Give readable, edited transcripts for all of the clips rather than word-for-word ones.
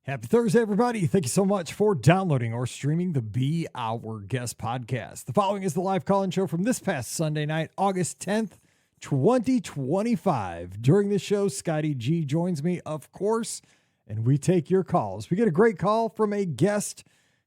Happy Thursday, everybody. Thank you so much for downloading or streaming the Be Our Guest podcast. The following is the live call-in show from this past Sunday night, August 10th, 2025. During this show, Scotty G joins me, of course, and we take your calls. We get a great call from a guest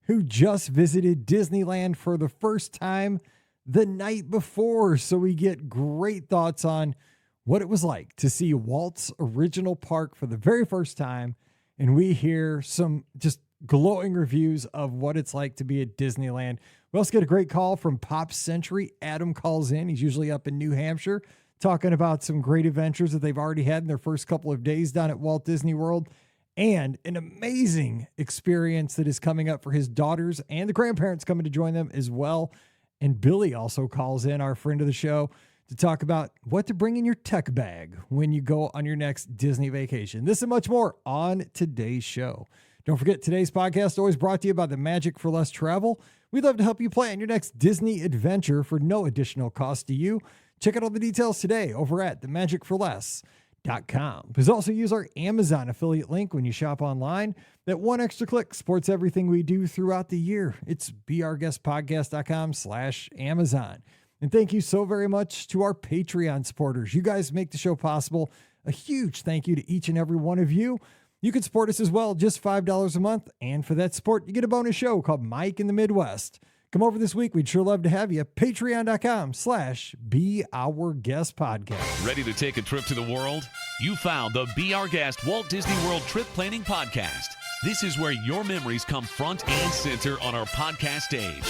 who just visited Disneyland for the first time the night before. So we get great thoughts on what it was like to see Walt's original park for the very first time. And we hear some just glowing reviews of what it's like to be at Disneyland. We also get a great call from Pop Century. Adam calls in. He's usually up in New Hampshire talking about some great adventures that they've already had in their first couple of days down at Walt Disney World, and an amazing experience that is coming up for his daughters and the grandparents coming to join them as well. And Billy also calls in, our friend of the show, to talk about what to bring in your tech bag when you go on your next Disney vacation. This and much more on today's show. Don't forget, today's podcast always brought to you by the Magic for Less Travel. We'd love to help you plan your next Disney adventure for no additional cost to you. Check out all the details today over at themagicforless.com. Please also use our Amazon affiliate link when you shop online. That one extra click supports everything we do throughout the year. It's beourguestpodcast.com/Amazon. And thank you so very much to our Patreon supporters. You guys make the show possible. A huge thank you to each and every one of you. You can support us as well, just $5 a month. And for that support, you get a bonus show called Mike in the Midwest. Come over this week. We'd sure love to have you. Patreon.com/beourguestpodcast. Ready to take a trip to the world? You found the Be Our Guest Walt Disney World Trip Planning Podcast. This is where your memories come front and center on our podcast stage.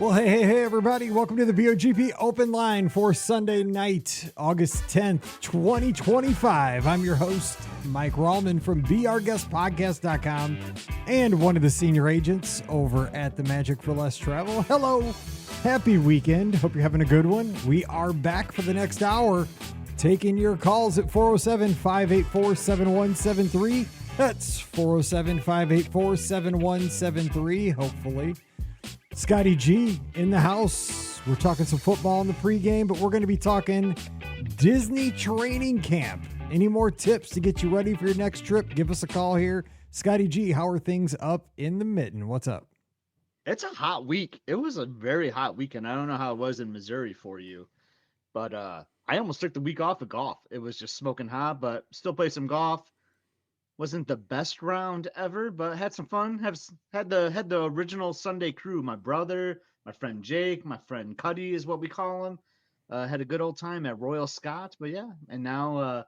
Well, hey, everybody. Welcome to the BOGP Open Line for Sunday night, August 10th, 2025. I'm your host, Mike Rallman from beourguestpodcast.com and one of the senior agents over at the Magic for Less Travel. Hello. Happy weekend. Hope you're having a good one. We are back for the next hour, taking your calls at 407-584-7173. That's 407-584-7173, hopefully. Scotty G in the house. We're talking some football in the pregame, but we're going to be talking Disney training camp. Any more tips to get you ready for your next trip? Give us a call here. Scotty G, how are things up in the mitten? What's up? It's a hot week. It was a very hot weekend. I don't know how it was in Missouri for you, but I almost took the week off of golf. It was just smoking hot, but still played some golf. Wasn't the best round ever, but had some fun. Had the original Sunday crew. My brother, my friend Jake, my friend Cuddy is what we call him. Had a good old time at Royal Scott. But yeah, and now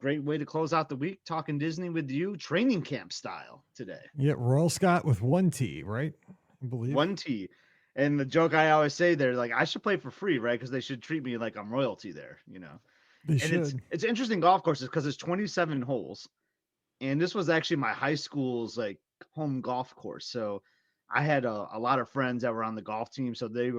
great way to close out the week talking Disney with you, training camp style today. Yeah, Royal Scott with one T, right? I believe one T. And the joke I always say there, like, I should play for free, right? Because they should treat me like I'm royalty there, you know. They should. It's interesting golf courses because it's 27 holes. And this was actually my high school's like home golf course. So I had a lot of friends that were on the golf team. So they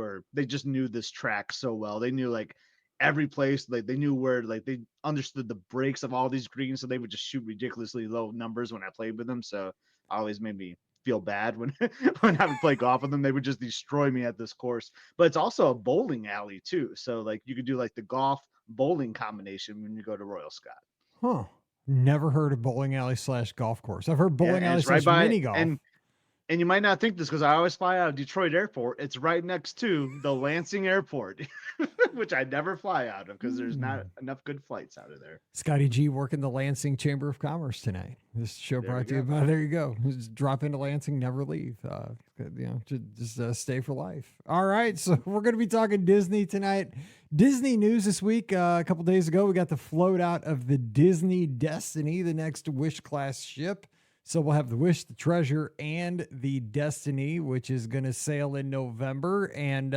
just knew this track so well. They knew like every place, like they knew where, like they understood the breaks of all these greens. So they would just shoot ridiculously low numbers when I played with them. So it always made me feel bad when, when I would play golf with them. They would just destroy me at this course. But it's also a bowling alley too. So like you could do like the golf bowling combination when you go to Royal Scott. Huh. Never heard of bowling alley / golf course. I've heard bowling alley / mini golf. And you might not think this because I always fly out of Detroit Airport. It's right next to the Lansing Airport, which I never fly out of because there's not enough good flights out of there. Scotty G working the Lansing Chamber of Commerce tonight. This show brought to you by, there you go. Just drop into Lansing, never leave. Just stay for life. All right, so we're going to be talking Disney tonight. Disney news this week. A couple days ago, we got the float out of the Disney Destiny, the next Wish class ship. So we'll have the Wish, the Treasure, and the Destiny, which is going to sail in November. And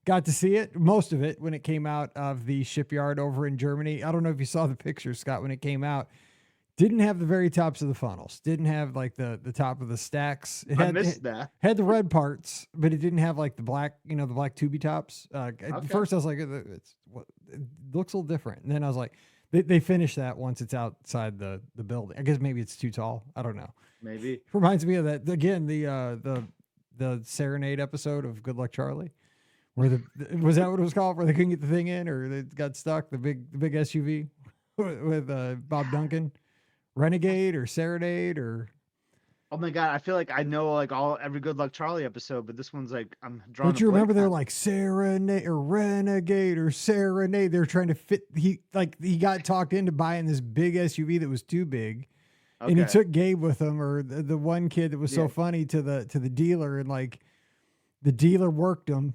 got to see it, most of it, when it came out of the shipyard over in Germany. I don't know if you saw the picture, Scott, when it came out. Didn't have the very tops of the funnels. Didn't have like the top of the stacks. I missed that. Had the red parts, but it didn't have like the black, the black tubey tops. At first I was like, it looks a little different. And then I was like, they finish that once it's outside the building. I guess maybe it's too tall. I don't know. Maybe. Reminds me of that again, the Serenade episode of Good Luck Charlie. Where was that what it was called? Where they couldn't get the thing in, or they got stuck? The big SUV. with Bob Duncan, Renegade or Serenade or. Oh my God, I feel like I know like every Good Luck Charlie episode, but this one's like I'm drawing. Don't you remember they're like Serenade or Renegade or Serenade? They're trying to fit. He got talked into buying this big SUV that was too big, and he took Gabe with him, or the one kid that was so funny to the dealer, and like the dealer worked him,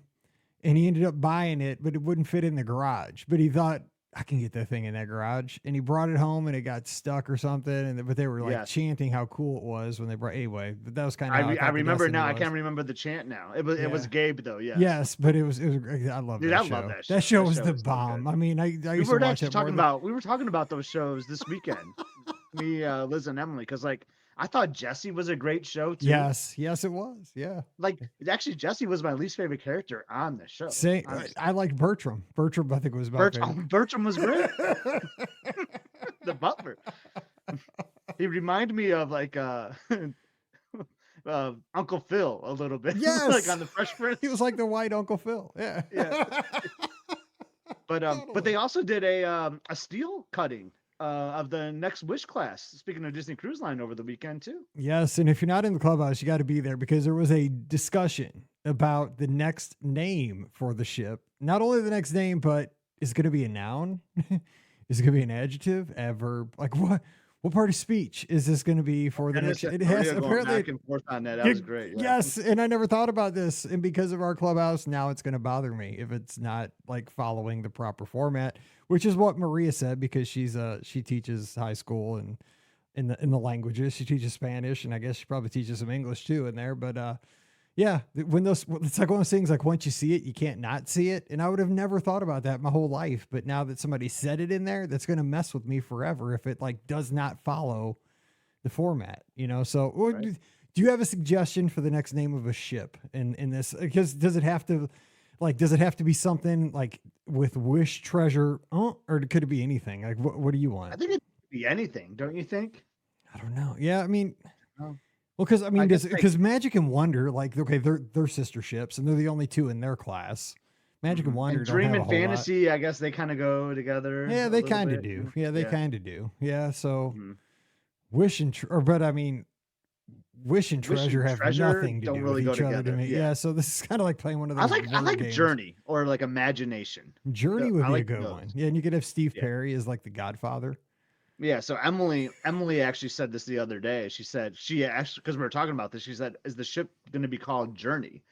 and he ended up buying it, but it wouldn't fit in the garage. But he thought, I can get that thing in that garage, and he brought it home, and it got stuck or something. But they were like chanting how cool it was when they brought. Anyway, but that was kind of. I remember now. I can't remember the chant now. It was Gabe though. Yeah. Yes, but it was. I love that show. I love that show. That show was the bomb. I mean, I used to watch it. We were talking about those shows this weekend. Me, Liz, and Emily, because like I thought Jesse was a great show too. Yes, it was. Yeah. Like actually, Jesse was my least favorite character on the show. I liked Bertram. Bertram, I think, was my favorite. Bertram was great. The butler. He reminded me of like Uncle Phil a little bit. Yes. Like on the Fresh Prince. He was like the white Uncle Phil. Yeah. Yeah. But they also did a steel cutting of the Next Wish class. Speaking of Disney Cruise Line over the weekend too. Yes, and if you're not in the clubhouse, you got to be there because there was a discussion about the next name for the ship. Not only the next name, but is it going to be a noun? Is it going to be an adjective, adverb? Like what part of speech is this going to be for the next? It has apparently back and forth on that. That was great. Yeah. Yes, and I never thought about this, and because of our clubhouse, now it's going to bother me if it's not like following the proper format, which is what Maria said because she teaches high school and in the languages. She teaches Spanish, and I guess she probably teaches some English too in there. But yeah, it's like one of those things. Like once you see it, you can't not see it, and I would have never thought about that my whole life. But now that somebody said it in there, that's going to mess with me forever if it like does not follow the format. So right. Do you have a suggestion for the next name of a ship in this? Because does it have to be something like with wish treasure, or could it be anything? Like what do you want? I think it could be anything, don't you think? I don't know. Yeah, I mean. Well, because Magic and Wonder, like, okay, they're sister ships, and they're the only two in their class. Magic and Wonder, and Dream and Fantasy, I guess they kind of go together. Yeah, they kind of do. Yeah, they kind of do. Yeah, so Wish and Treasure have nothing to do with each other to me. Yeah, so this is kind of like playing one of those. I like games. Journey or like Imagination. Journey would be a good one. Yeah, and you could have Steve Perry as like the Godfather. Yeah, so Emily actually said this the other day. She asked, because we were talking about this, she said, is the ship going to be called Journey?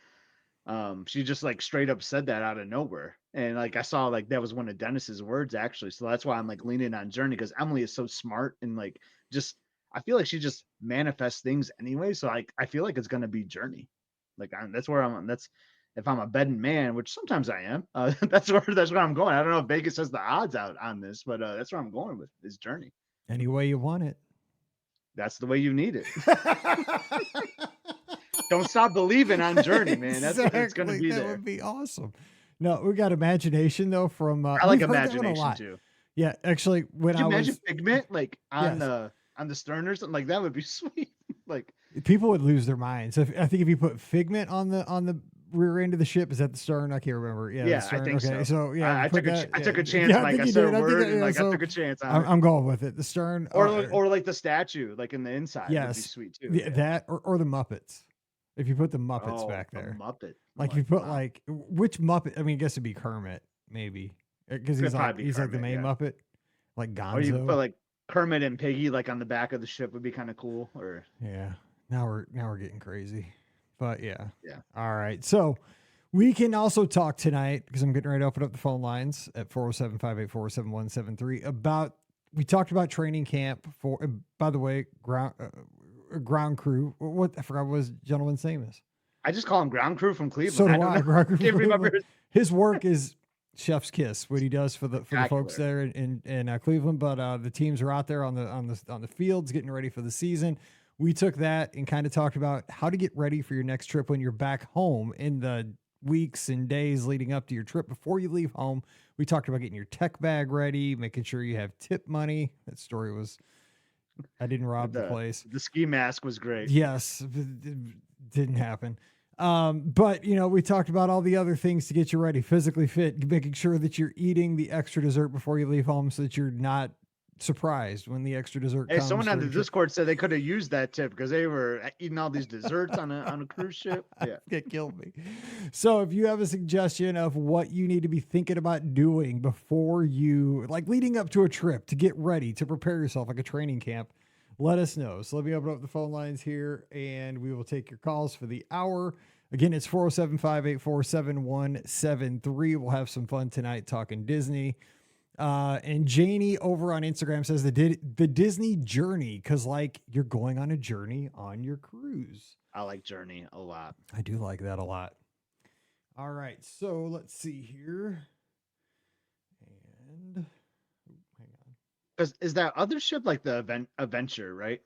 She just like straight up said that out of nowhere. And like I saw like that was one of Dennis's words actually. So that's why I'm like leaning on Journey, because Emily is so smart and like just I feel like she just manifests things anyway. So I feel like it's going to be Journey. Like that's where if I'm a betting man, which sometimes I am, that's where I'm going. I don't know if Vegas has the odds out on this, but that's where I'm going with is Journey. Any way you want it. That's the way you need it. Don't stop believing on Journey, man. That's exactly. It's going to be there. That would be awesome. No, we got Imagination though from. I like Imagination too. Yeah, actually, when I imagine Figment like on the stern or something like that would be sweet. Like people would lose their minds. I think if you put Figment on the rear end of the ship, is that the stern? I can't remember. Yeah, I think okay. So yeah, I took a chance. Like I said a word, and like I took a chance. I'm going with it. The stern, or like the statue, like in the inside. Yes, would be sweet too. Yeah. That or the Muppets. If you put the Muppets back there, Muppet. Like you put like which Muppet? I mean, I guess it'd be Kermit, maybe, because he's like the main Muppet, like Gonzo. Or you could put like Kermit and Piggy like on the back of the ship would be kind of cool. Or now we're getting crazy, but yeah. All right, so. We can also talk tonight, because I'm getting ready to open up the phone lines at 407-584-7173 we talked about training camp for, by the way, ground crew. I forgot what his gentleman's name is. I just call him Ground Crew from Cleveland. So do I. Ground Crew from Cleveland. His work is chef's kiss, what he does for the folks there in Cleveland. But the teams are out there on the fields getting ready for the season. We took that and kind of talked about how to get ready for your next trip when you're back home in the weeks and days leading up to your trip. Before you leave home, we talked about getting your tech bag ready, making sure you have tip money. That story was, I didn't rob the place. The ski mask was great. Yes, it didn't happen. But we talked about all the other things to get you ready, physically fit, making sure that you're eating the extra dessert before you leave home so that you're not surprised when the extra dessert Hey, comes. someone on the during trip. Discord said they could have used that tip because they were eating all these desserts on a cruise ship. Yeah. It killed me. So if you have a suggestion of what you need to be thinking about doing before you, like leading up to a trip, to get ready, to prepare yourself like a training camp, let us know. So let me open up the phone lines here and we will take your calls for the hour. Again, it's 407-584-7173. We'll have some fun tonight talking Disney. And Janie over on Instagram says the Disney journey, because like you're going on a journey on your cruise. I like Journey a lot. I do like that a lot. All right, so let's see here. And hang on. Because is that other ship like the Adventure, right?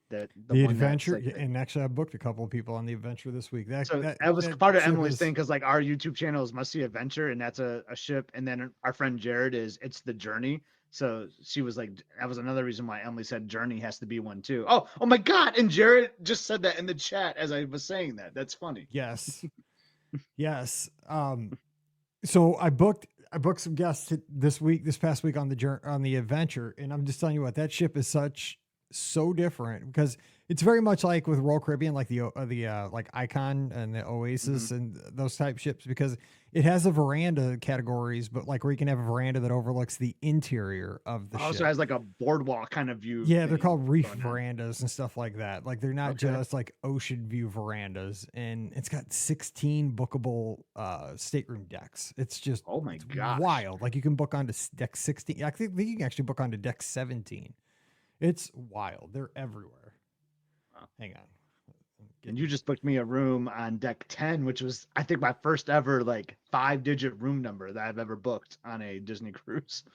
The The one that's adventure, like and actually I booked a couple of people on the adventure this week. That was part of ship Emily's is- thing because like our YouTube channel is Must See Adventure, and that's a ship. And then our friend Jared it's the Journey. So she was like, that was another reason why Emily said Journey has to be one too. Oh my God! And Jared just said that in the chat as I was saying that. That's funny. Yes, yes. So I booked some guests this past week on the adventure, and I'm just telling you what, that ship is so different because it's very much like with Royal Caribbean, like the like Icon and the Oasis and those type ships, because it has a veranda categories, but like where you can have a veranda that overlooks the interior of the ship. Also has like a boardwalk kind of view. Yeah, they're thing called reef going on. verandas and stuff like that. Like they're not Okay. just like ocean view verandas, and it's got 16 bookable stateroom decks. It's just Oh my it's gosh. wild. Like you can book onto deck 16. I think you can actually book onto deck 17. It's wild. They're everywhere. Wow. Hang on. And you just booked me a room on deck 10, which was, I think, my first ever like 5-digit room number that I've ever booked on a Disney cruise.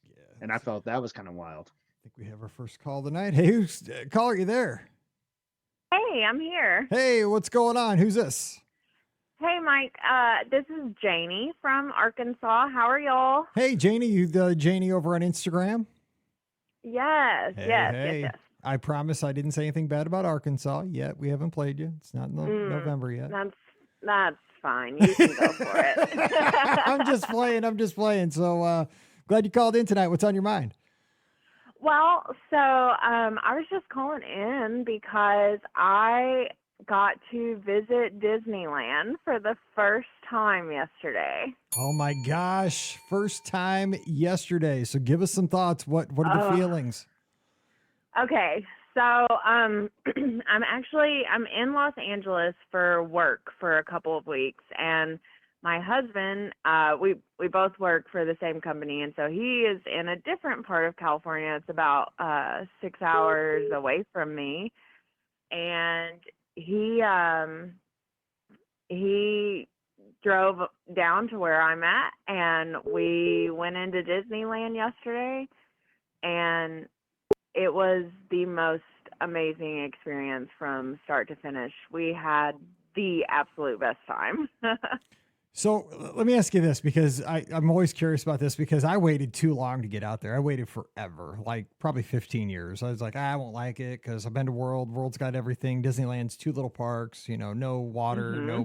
Yeah. And I felt that was kind of wild. I think we have our first call tonight. Hey, who's caller? You there? Hey, I'm here. Hey, what's going on? Who's this? Hey, Mike. This is Janie from Arkansas. How are y'all? Hey, Janie. You the Janie over on Instagram? Yes, Hey, yes, hey. yes, yes. I promise I didn't say anything bad about Arkansas yet. We haven't played you. It's not November yet. That's fine. You can go for it. I'm just playing. So glad you called in tonight. What's on your mind? Well, so I was just calling in because I got to visit Disneyland for the first time yesterday. Oh my gosh. First time yesterday. So give us some thoughts. What are the feelings? Okay, so I'm in Los Angeles for work for a couple of weeks, and my husband, we both work for the same company, and so he is in a different part of California. It's about 6 hours away from me, and he drove down to where I'm at, and we went into Disneyland yesterday, and it was the most amazing experience from start to finish. We had the absolute best time. So let me ask you this, because I'm always curious about this, because I waited too long to get out there. I waited forever, like probably 15 years. I was like, I won't like it because I've been to World's got everything. Disneyland's 2 little parks, no water, no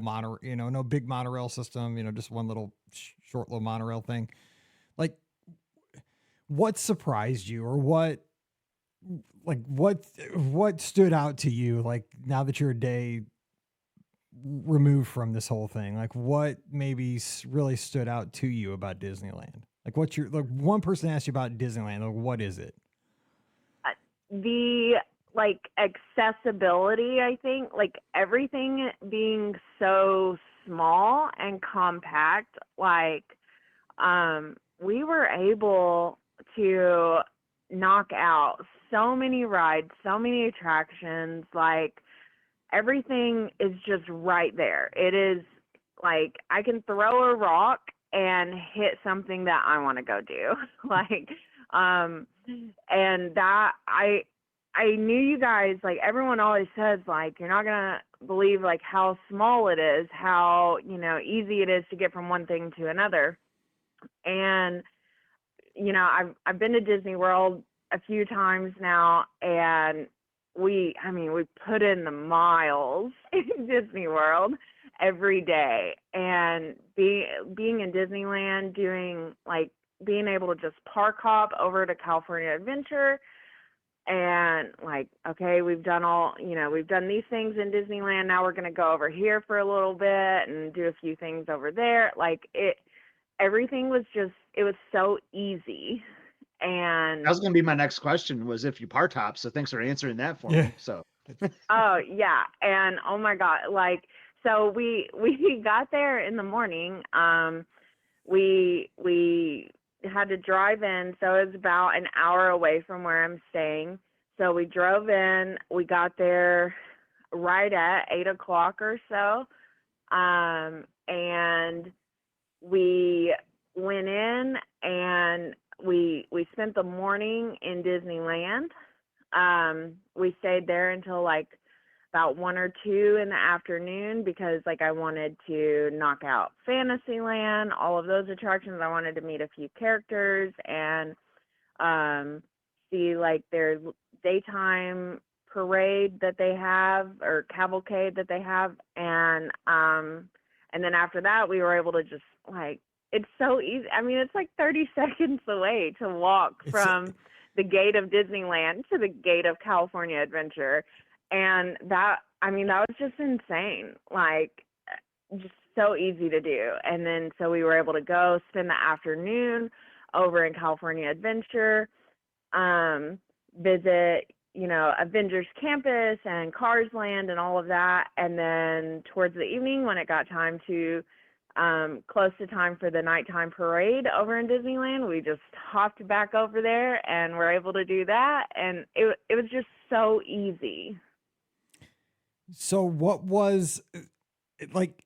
no big monorail system, just one little short little monorail thing. Like, what surprised you, or what stood out to you? Like, now that you're a day removed from this whole thing, like what maybe really stood out to you about Disneyland? Like, what's your, like, one person asked you about Disneyland, like, what is it? The accessibility, I think, like everything being so small and compact, like we were able to knock out so many rides, so many attractions, like everything is just right there. It is like I can throw a rock and hit something that I want to go do. And that I knew you guys, like everyone always says, like, you're not going to believe like how small it is, how, easy it is to get from one thing to another. And, I've been to Disney World a few times now, and we put in the miles in Disney World every day, and being in Disneyland, doing like being able to just park hop over to California Adventure and like, okay, we've done these things in Disneyland. Now we're going to go over here for a little bit and do a few things over there. Like everything was it was so easy. And that was going to be my next question, was if you part hop. So thanks for answering that for me. So, oh yeah. And oh my God, like, so we got there in the morning. We had to drive in, so it was about an hour away from where I'm staying. So we drove in. We got there right at 8:00 or so, and we went in and we spent the morning in Disneyland. We stayed there until like about 1 or 2 in the afternoon because like I wanted to knock out Fantasyland, all of those attractions. I wanted to meet a few characters and see like their daytime parade that they have, or cavalcade that they have, and then after that we were able to just like, it's so easy. I mean, it's like 30 seconds away to walk from the gate of Disneyland to the gate of California Adventure. And that was just insane. Like, just so easy to do. And then, so we were able to go spend the afternoon over in California Adventure, visit, Avengers Campus and Cars Land and all of that. And then towards the evening, when it got time to, close to time for the nighttime parade over in Disneyland, we just hopped back over there and were able to do that. And it was just so easy. So what was like,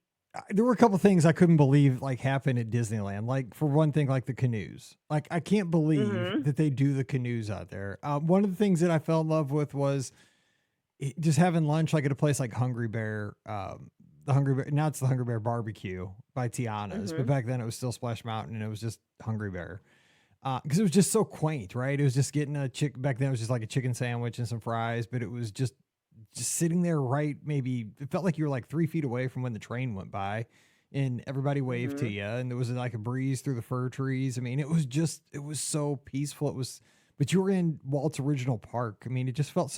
there were a couple things I couldn't believe like happened at Disneyland. Like for one thing, like the canoes, like I can't believe that they do the canoes out there. One of the things that I fell in love with was just having lunch, like at a place like Hungry Bear, now it's the Hungry Bear Barbecue by Tiana's, but back then it was still Splash Mountain and it was just Hungry Bear. Cause it was just so quaint, right? It was just getting back then it was just like a chicken sandwich and some fries, but it was just sitting there, right? Maybe it felt like you were like 3 feet away from when the train went by and everybody waved to you. And there was like a breeze through the fir trees. I mean, it was so peaceful. But you were in Walt's original park. I mean, it just felt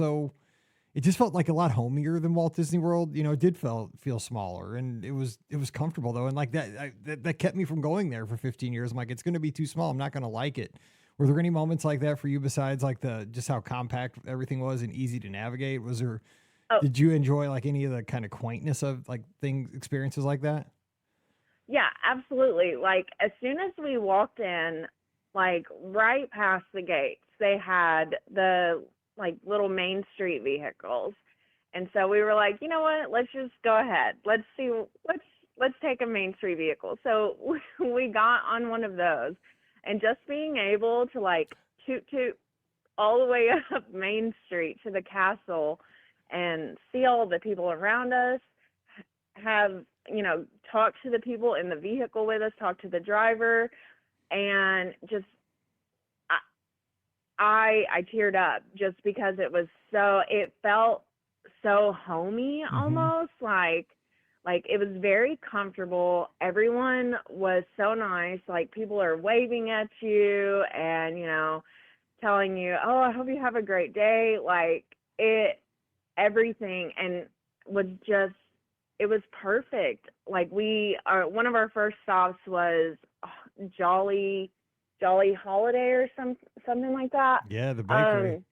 like a lot homier than Walt Disney World. It did feel smaller and it was comfortable though. And like that kept me from going there for 15 years. I'm like, it's going to be too small. I'm not going to like it. Were there any moments like that for you besides like just how compact everything was and easy to navigate? Did you enjoy like any of the kind of quaintness of like experiences like that? Yeah, absolutely. Like as soon as we walked in, like right past the gates, they had the like little Main Street vehicles. And so we were like, you know what, let's just go ahead. Let's take a Main Street vehicle. So we got on one of those. And just being able to like toot all the way up Main Street to the castle and see all the people around us, have, talk to the people in the vehicle with us, talk to the driver, and just, I teared up just because it felt so homey almost, like it was very comfortable. Everyone was so nice. Like people are waving at you and, telling you, oh, I hope you have a great day. Like everything. And it was perfect. Like one of our first stops was Jolly Holiday or something like that. Yeah. The bakery.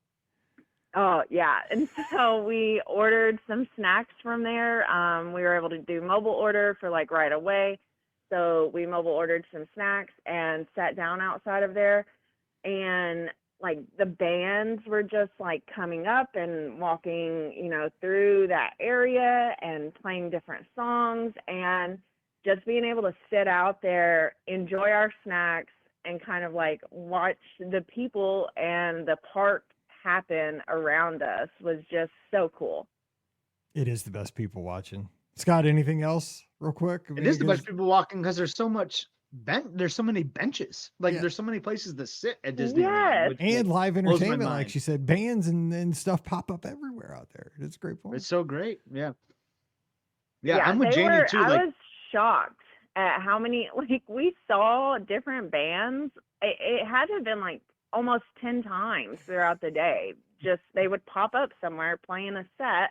Oh, yeah. And so we ordered some snacks from there. We were able to do mobile order for like right away. So we mobile ordered some snacks and sat down outside of there. And like the bands were just like coming up and walking, through that area and playing different songs. And just being able to sit out there, enjoy our snacks, and kind of like watch the people and the park happen around us was just so cool. It is the best people watching. Scott, anything else real quick? It is the best people walking because there's so much there's so many benches. Like there's so many places to sit at Disneyland. Yes. And live entertainment, like she said, bands and stuff pop up everywhere out there. It's a great point. It's so great. Yeah. Yeah, I'm with Jamie too. I was shocked at how many, like we saw different bands it had to have been like almost 10 times throughout the day. Just they would pop up somewhere playing a set,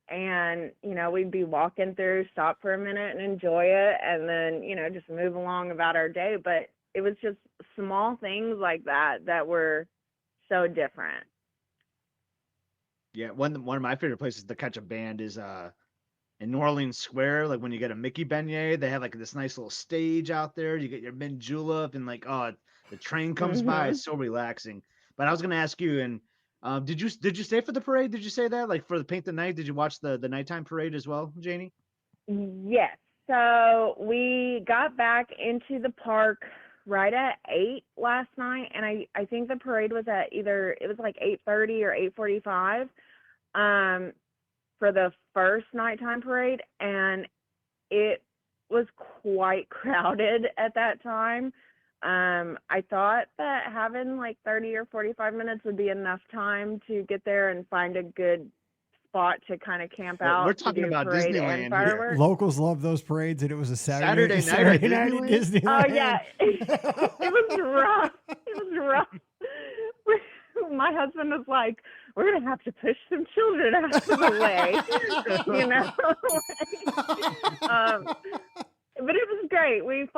and we'd be walking through, stop for a minute and enjoy it, and then just move along about our day. But it was just small things like that were so different. Yeah, one of my favorite places to catch a band is in New Orleans Square. Like when you get a Mickey beignet, they have like this nice little stage out there. You get your mint julep, and like the train comes by. It's so relaxing. But I was gonna ask you, and did you stay for the parade? Did you say that, like, for the Paint the Night? Did you watch the nighttime parade as well, Janie? Yes. So we got back into the park right at 8 last night, and I think the parade was at it was like 8:30 or 8:45 for the first nighttime parade, and it was quite crowded at that time. I thought that having like 30 or 45 minutes would be enough time to get there and find a good spot to kind of camp out. We're talking about Disneyland and fireworks. here. Locals love those parades, and it was a Saturday night Saturday at night at Disneyland. Oh yeah, it was rough. It was rough. My husband was like, "We're gonna have to push some children out of the way," But it was great. We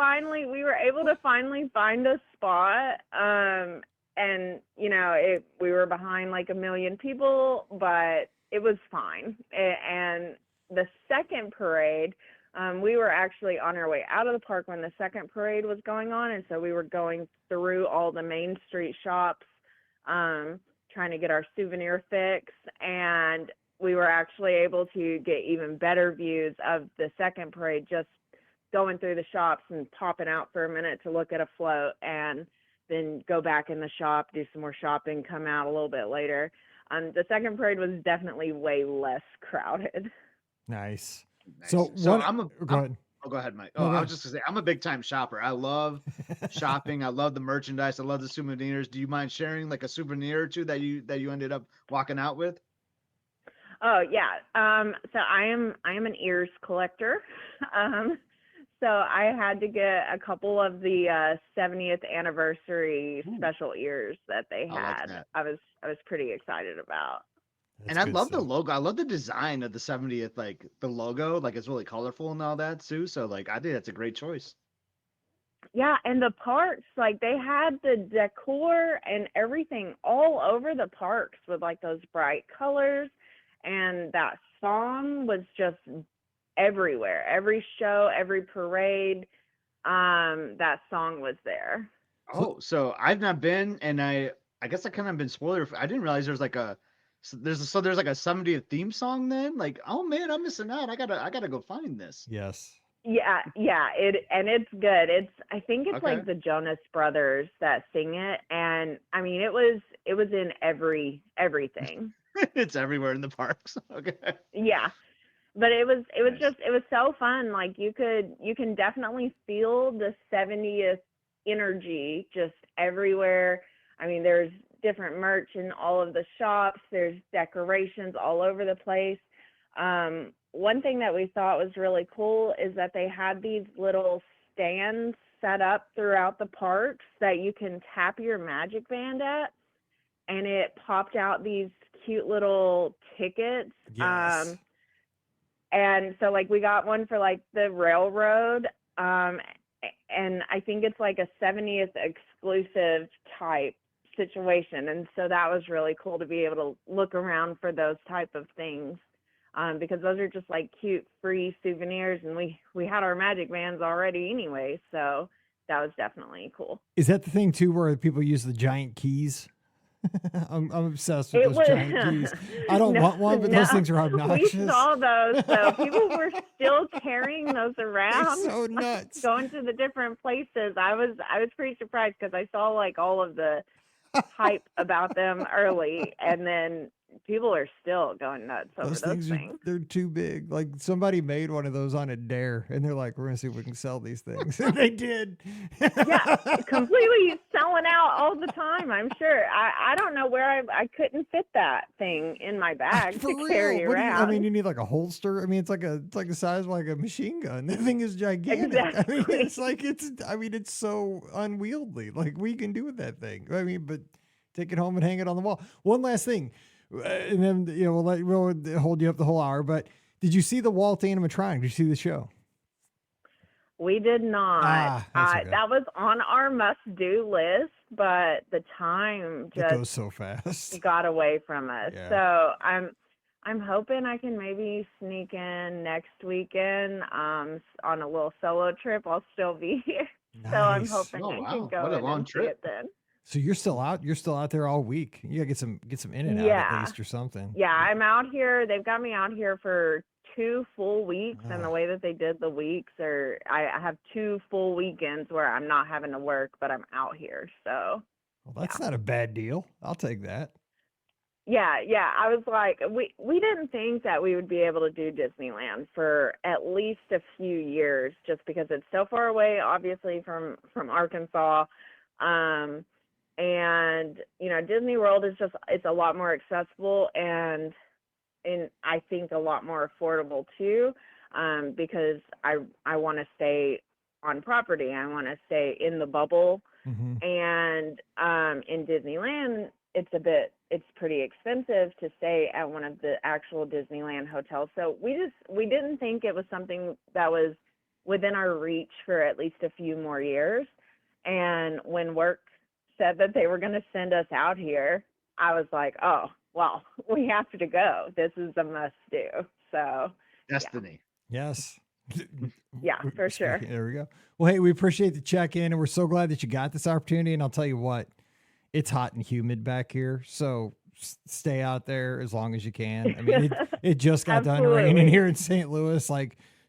were able to finally find a spot, and we were behind like a million people, but it was fine. And the second parade, we were actually on our way out of the park when the second parade was going on, and so we were going through all the Main Street shops, trying to get our souvenir fix, and we were actually able to get even better views of the second parade, just going through the shops and popping out for a minute to look at a float, and then go back in the shop, do some more shopping, come out a little bit later. The second parade was definitely way less crowded. Nice. Nice. So Go ahead. Oh, go ahead, Mike. No, Oh, go I was just gonna say, I'm a big time shopper. I love shopping. I love the merchandise. I love the souvenirs. Do you mind sharing like a souvenir or two that you ended up walking out with? Oh yeah. So I am an ears collector. So I had to get a couple of the 70th anniversary special ears that they I like had. that. I was pretty excited about. And I love the logo. I love the design of the 70th, like the logo, like it's really colorful and all that too. So like I think that's a great choice. Yeah, and the parks, like they had the decor and everything all over the parks with like those bright colors, and that song was just everywhere. Every show, every parade, that song was there. Oh, so I've not been, and I guess I kind of been spoiled. I didn't realize there's like there's like a 70th theme song then. Like, oh man, I'm missing out. I gotta go find this. Yes. Yeah, it's good. I think it's like the Jonas Brothers that sing it, and I mean it was in everything. It's everywhere in the parks. Okay. Yeah. But it was Nice. it was so fun. Like you can definitely feel the 70th energy just everywhere. I mean, there's different merch in all of the shops. There's decorations all over the place. One thing that we thought was really cool is that they had these little stands set up throughout the parks that you can tap your Magic Band at, and it popped out these cute little tickets. Yes. And so like we got one for like the railroad, and I think it's like a 70th exclusive type situation. And so that was really cool to be able to look around for those type of things, because those are just like cute free souvenirs, and we had our Magic Bands already anyway, so that was definitely cool. Is that the thing too where people use the giant keys? I'm obsessed with those giant keys. I don't want one, but those things are obnoxious. We saw those, so people were still carrying those around. They're so nuts. Going to the different places. I was pretty surprised because I saw like all of the hype about them early, and then people are still going nuts over those things. They're too big. Like somebody made one of those on a dare and they're like, we're gonna see if we can sell these things. And they did. Yeah, completely selling out all the time, I'm sure. I don't know where I couldn't fit that thing in my bag For to real. carry around. You need like a holster. I mean, it's like the size of like a machine gun. The thing is gigantic. Exactly. It's so unwieldy. Like we can do with that thing. I mean, but take it home and hang it on the wall. One last thing. And then, we'll hold you up the whole hour, but did you see the Walt animatronic? Did you see the show? We did not. Okay. That was on our must-do list, but the time It goes just so fast. got away from us. Yeah. So I'm hoping I can maybe sneak in next weekend on a little solo trip. I'll still be here. Nice. So I'm hoping Oh, I wow. can go What a in long and see trip. it then. So you're still out? You're still out there all week? You gotta get some in and out at least or something. Yeah, I'm out here. They've got me out here for 2 full weeks, and the Ah. way that they did the weeks I have 2 full weekends where I'm not having to work, but I'm out here. So Well, that's not a bad deal. I'll take that. yeah. I was like, we didn't think that we would be able to do Disneyland for at least a few years, just because it's so far away, obviously from Arkansas. And Disney World is it's a lot more accessible and I think a lot more affordable too, because I want to stay on property. I want to stay in the bubble. Mm-hmm. And in Disneyland, it's pretty expensive to stay at one of the actual Disneyland hotels. So we didn't think it was something that was within our reach for at least a few more years. And when work said that they were going to send us out here, I was like, oh, well, we have to go. This is a must do. So Destiny. Yeah. Yes. Yeah, for sure. There we go. Well, hey, we appreciate the check in and we're so glad that you got this opportunity. And I'll tell you what, it's hot and humid back here. So stay out there as long as you can. I mean, it just got done raining here in St. Louis.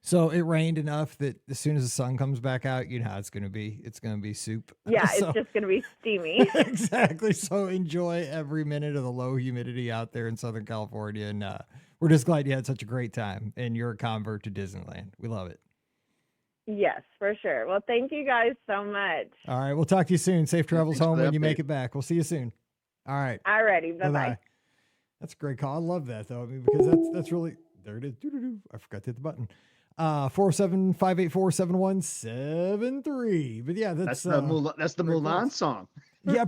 So it rained enough that as soon as the sun comes back out, you know how it's going to be. It's going to be soup. Yeah, it's just going to be steamy. Exactly. So enjoy every minute of the low humidity out there in Southern California. And we're just glad you had such a great time and you're a convert to Disneyland. We love it. Yes, for sure. Well, thank you guys so much. All right. We'll talk to you soon. Safe travels Thanks for home the when you make update. it back. We'll see you soon. All right. All righty. Bye-bye. That's a great call. I love that though. I mean, because that's really, there it is. Doo-doo-doo. I forgot to hit the button. 407-584-7173. But yeah, that's the Mulan song. Yeah,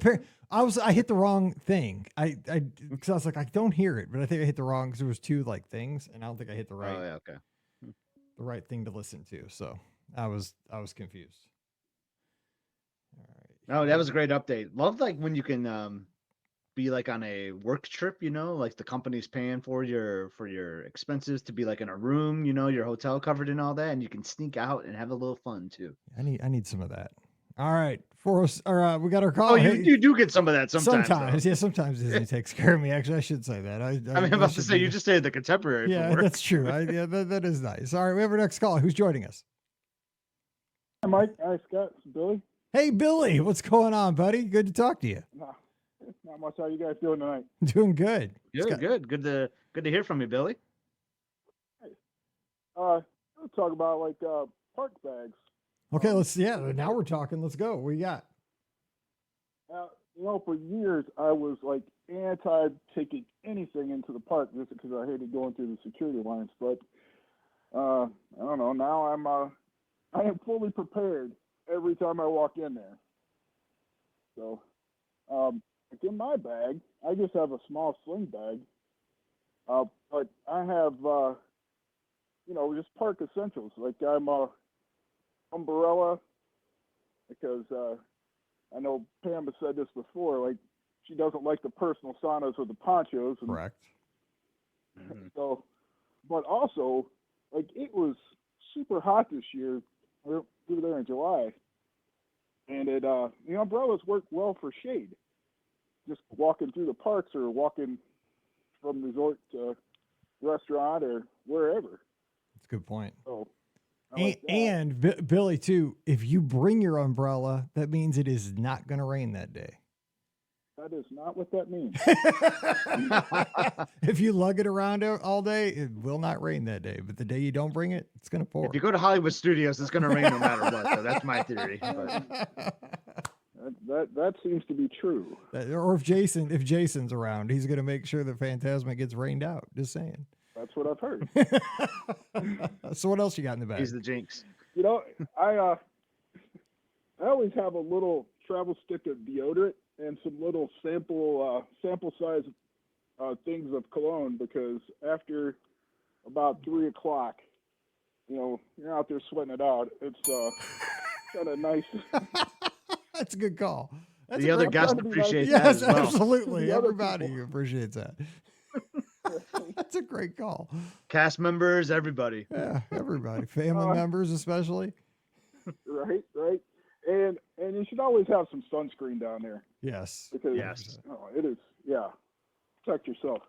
I hit the wrong thing. Because I was like, I don't hear it, but I think I hit the wrong because there was 2 like things, and I don't think I hit the right. Oh, yeah, okay. The right thing to listen to. So I was confused. All right. Oh, that was a great update. Love when you can be on a work trip, like the company's paying for your expenses to be in a room, your hotel covered and all that, and you can sneak out and have a little fun too. I need some of that. All right. We got our call. Oh, you do get some of that sometimes. Sometimes, yeah. Sometimes Disney takes care of me. Actually, I should say that. I'm about to say you just say the contemporary. Yeah, for work. that's true. That is nice. All right, we have our next call. Who's joining us? Hi, Mike. Hi, Scott. It's Billy. Hey, Billy. What's going on, buddy? Good to talk to you. Nah, not much. How you guys doing tonight? Doing good. Good. Good to hear from you, Billy. We'll talk about park bags. Okay, now we're talking. Let's go. What you got? For years I was anti taking anything into the park just because I hated going through the security lines. But I don't know. Now I am fully prepared every time I walk in there. So, in my bag, I just have a small sling bag. But I have just park essentials. I'm a umbrella, because I know Pam has said this before, she doesn't like the personal saunas with the ponchos. Correct. So, but also, it was super hot this year. We were there in July, and the umbrellas work well for shade. Just walking through the parks or walking from resort to restaurant or wherever. That's a good point. So, and Billy, too, if you bring your umbrella, that means it is not going to rain that day. That is not what that means. If you lug it around all day, it will not rain that day. But the day you don't bring it, it's going to pour. If you go to Hollywood Studios, it's going to rain no matter what. So that's my theory. But That seems to be true. Or if Jason's around, he's going to make sure that Phantasma gets rained out. Just saying. That's what I've heard. So what else you got in the bag? he's the jinx. You know, I always have a little travel stick of deodorant and some little sample size things of cologne, because after about 3 o'clock, you know, you're out there sweating it out. It's kind of nice. That's a good call. That's The a other great guys call. appreciate that Yes, as well. absolutely. The other Everybody people. appreciates that. That's a great call. Cast members, everybody. Yeah, everybody, family members especially. Right. And you should always have some sunscreen down there, Yes. because Yes. it is, protect yourself.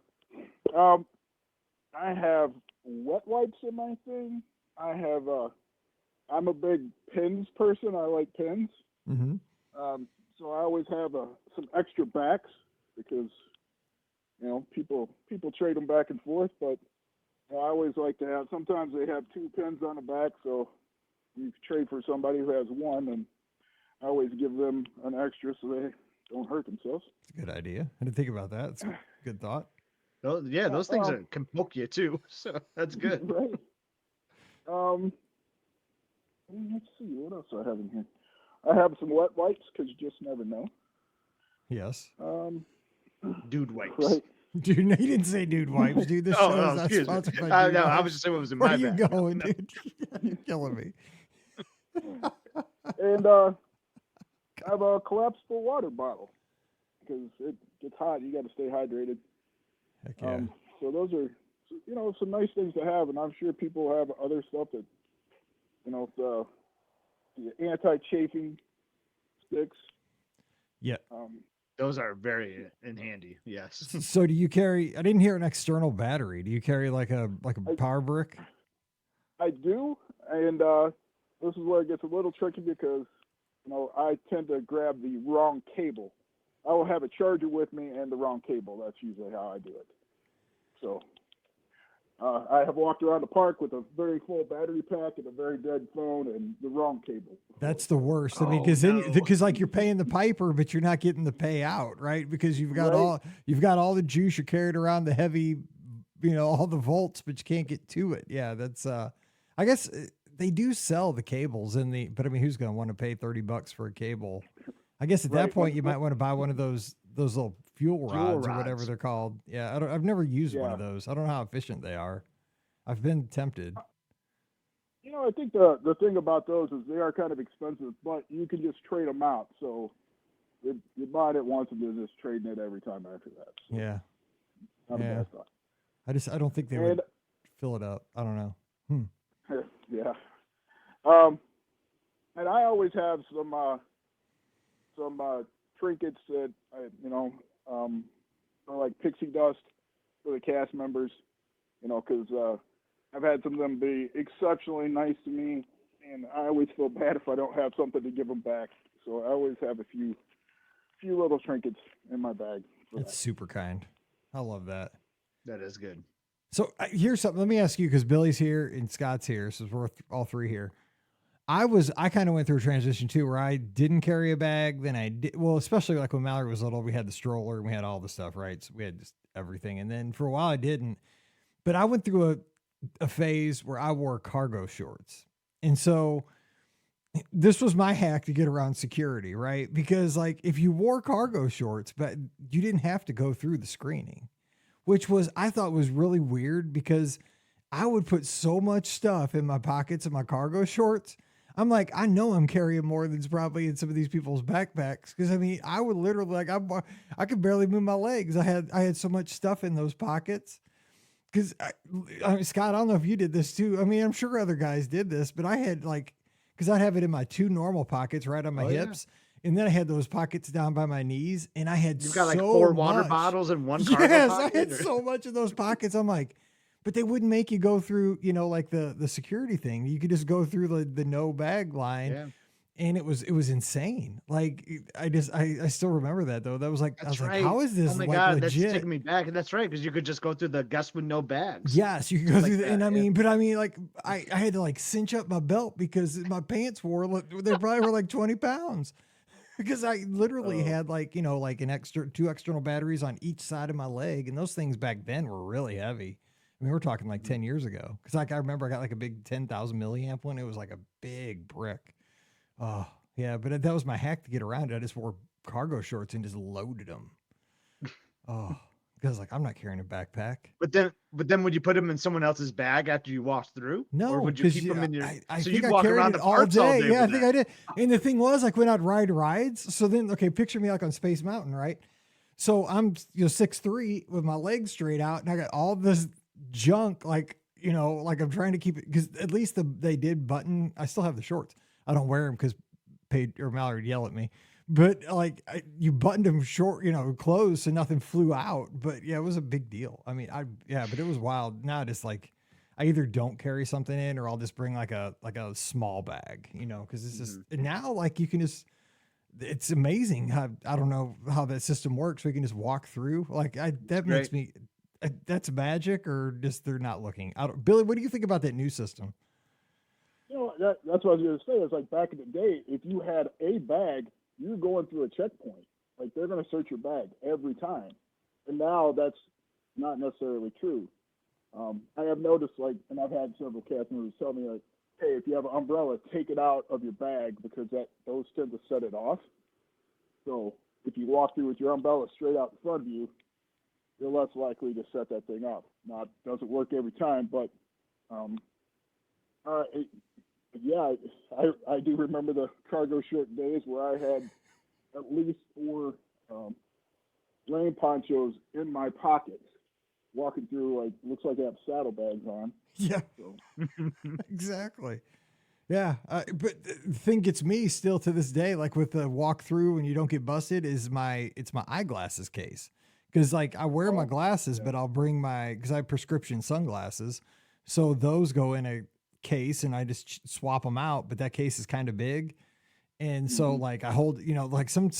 I have wet wipes in my thing. I have I'm a big pins person. I like pins. Mm-hmm. So I always have some extra backs, because you know people trade them back and forth, but I always like to have. Sometimes they have 2 pins on the back, so you trade for somebody who has 1, and I always give them an extra so they don't hurt themselves. It's a good idea. I didn't think about that. It's a good thought. Those things can poke you too. So that's good. Right. Let's see, what else do I have in here? I have some wet wipes, because you just never know. Yes. Dude wipes. Right. Dude, no, you didn't say dude wipes, dude. This show is not excuse me. sponsored by dude No, I wipes. was just saying what was in Where my are you bag. going, dude? You're killing me. And I have a collapsible water bottle, because it gets hot. You got to stay hydrated. Heck yeah. So those are, you know, some nice things to have, and I'm sure people have other stuff that, you know, the anti-chafing sticks. Yeah. Those are very in handy. Yes. So do you carry? I didn't hear an external battery. Do you carry like a power brick? I do, and this is where it gets a little tricky, because, you know, I tend to grab the wrong cable. I will have a charger with me and the wrong cable. That's usually how I do it. So I have walked around the park with a very full battery pack and a very dead phone and the wrong cable. That's the worst. I mean, Oh, because no. like you're paying the piper, but you're not getting the payout, right? Because you've got Right. all the juice. You're carrying around the heavy, you know, all the volts, but you can't get to it. Yeah, that's. I guess they do sell the cables but I mean, who's going to want to pay $30 for a cable? I guess at that Right. point you might want to buy one of those little fuel rods or whatever rods. they're called. Yeah, I've never used one of Yeah. those. I don't know how efficient they are. I've been tempted. You know, I think the thing about those is they are kind of expensive, but you can just trade them out. So you buy it once and you're just trading it every time after that. So Yeah, not a Yeah. bad thought. I don't think they And would fill it up. I don't know. yeah. And I always have some trinkets that are like pixie dust for the cast members, you know, because I've had some of them be exceptionally nice to me, and I always feel bad if I don't have something to give them back. So I always have a few little trinkets in my bag. It's super kind. I love that. That is good. So here's something. Let me ask you, because Billy's here and Scott's here, so we're all three here. I kind of went through a transition too, where I didn't carry a bag. Then I did. Well, especially like when Mallory was little, we had the stroller and we had all the stuff, right? So we had just everything. And then for a while I didn't. But I went through a phase where I wore cargo shorts. And so this was my hack to get around security, right? Because like if you wore cargo shorts, but you didn't have to go through the screening, which I thought was really weird, because I would put so much stuff in my pockets of my cargo shorts. I'm like, I know I'm carrying more than's probably in some of these people's backpacks. Cause I mean, I would literally I could barely move my legs. I had so much stuff in those pockets. Cause Scott, I don't know if you did this too. I mean, I'm sure other guys did this, but I had cause I'd have it in my two normal pockets right on my hips. Yeah. And then I had those pockets down by my knees, and I had You've got like 4 water bottles and 1 cargo Yes, pocket, I had so much of those pockets. I'm like, but they wouldn't make you go through, like the security thing. You could just go through the no bag line. Yeah. And it was insane. Like I still remember that though. That was like, That's I was right. like, how is this Oh my like God, legit? that's taking me back. That's right, because you could just go through the guests with no bags. Yes, you can go Like through that, and I yeah. mean, but I mean, like I had to like cinch up my belt because my pants they probably were like 20 pounds because I literally Oh. had like, you know, like two external batteries on each side of my leg. And those things back then were really heavy. I mean, we're talking like 10 years ago. Cause like, I remember I got like a big 10,000 milliamp one. It was like a big brick. Oh yeah. But that was my hack to get around it. I just wore cargo shorts and just loaded them. Oh, because like, I'm not carrying a backpack. But then would you put them in someone else's bag after you washed through? No, Or would you keep them in your? I So think you'd I walk carried around it the all parks all day. day. Yeah, I with think that. I did. And the thing was, like when I'd ride rides, so then okay, picture me like on Space Mountain, right? So I'm 6'3" with my legs straight out, and I got all this junk, like like I'm trying to keep it because at least they did button. I still have the shorts. I don't wear them because Paige or Mallory would yell at me. But like you buttoned them short, closed, so nothing flew out. But yeah, it was a big deal. I mean, but it was wild. Now it's like I either don't carry something in, or I'll just bring like a small bag, because it's just now like you can just. It's amazing how I don't know how that system works. We can just walk through. Like that makes great. me. That's magic, or just they're not looking. Billy, what do you think about that new system? That's what I was going to say. It's like back in the day, if you had a bag, you're going through a checkpoint. Like they're going to search your bag every time. And now that's not necessarily true. I have noticed, like, and I've had several cast members tell me, like, hey, if you have an umbrella, take it out of your bag because those tend to set it off. So if you walk through with your umbrella straight out in front of you, you're less likely to set that thing off. Now, it doesn't work every time, but I do remember the cargo short days where I had at least 4 rain ponchos in my pockets, walking through, like, looks like I have saddlebags on. Yeah, So. exactly. Yeah, but the thing gets me still to this day, like with the walkthrough and you don't get busted, it's my eyeglasses case. Because like I wear my glasses, but I'll bring because I have prescription sunglasses, so those go in a case and I just swap them out. But that case is kind of big, and so like I hold, like some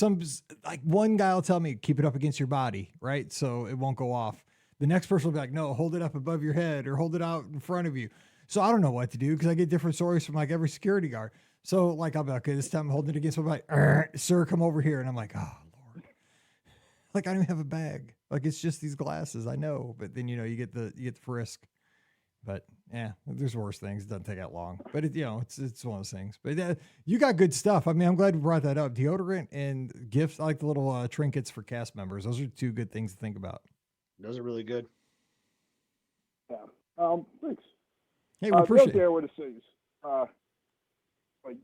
like one guy will tell me keep it up against your body, right, so it won't go off. The next person will be like, no, hold it up above your head or hold it out in front of you. So I don't know what to do because I get different stories from like every security guard. So like I'll be like, okay, this time I'm holding it against my body. Sir, come over here, and I'm like, oh Lord, like I don't even have a bag. Like it's just these glasses. I know, but then you get the frisk. But yeah, there's worse things. It doesn't take that long. But it's one of those things. But you got good stuff. I mean, I'm glad you brought that up. Deodorant and gifts. I like the little trinkets for cast members. Those are 2 good things to think about. Those are really good. Yeah. Thanks. Hey, we appreciate it. The other thing I want to say is, like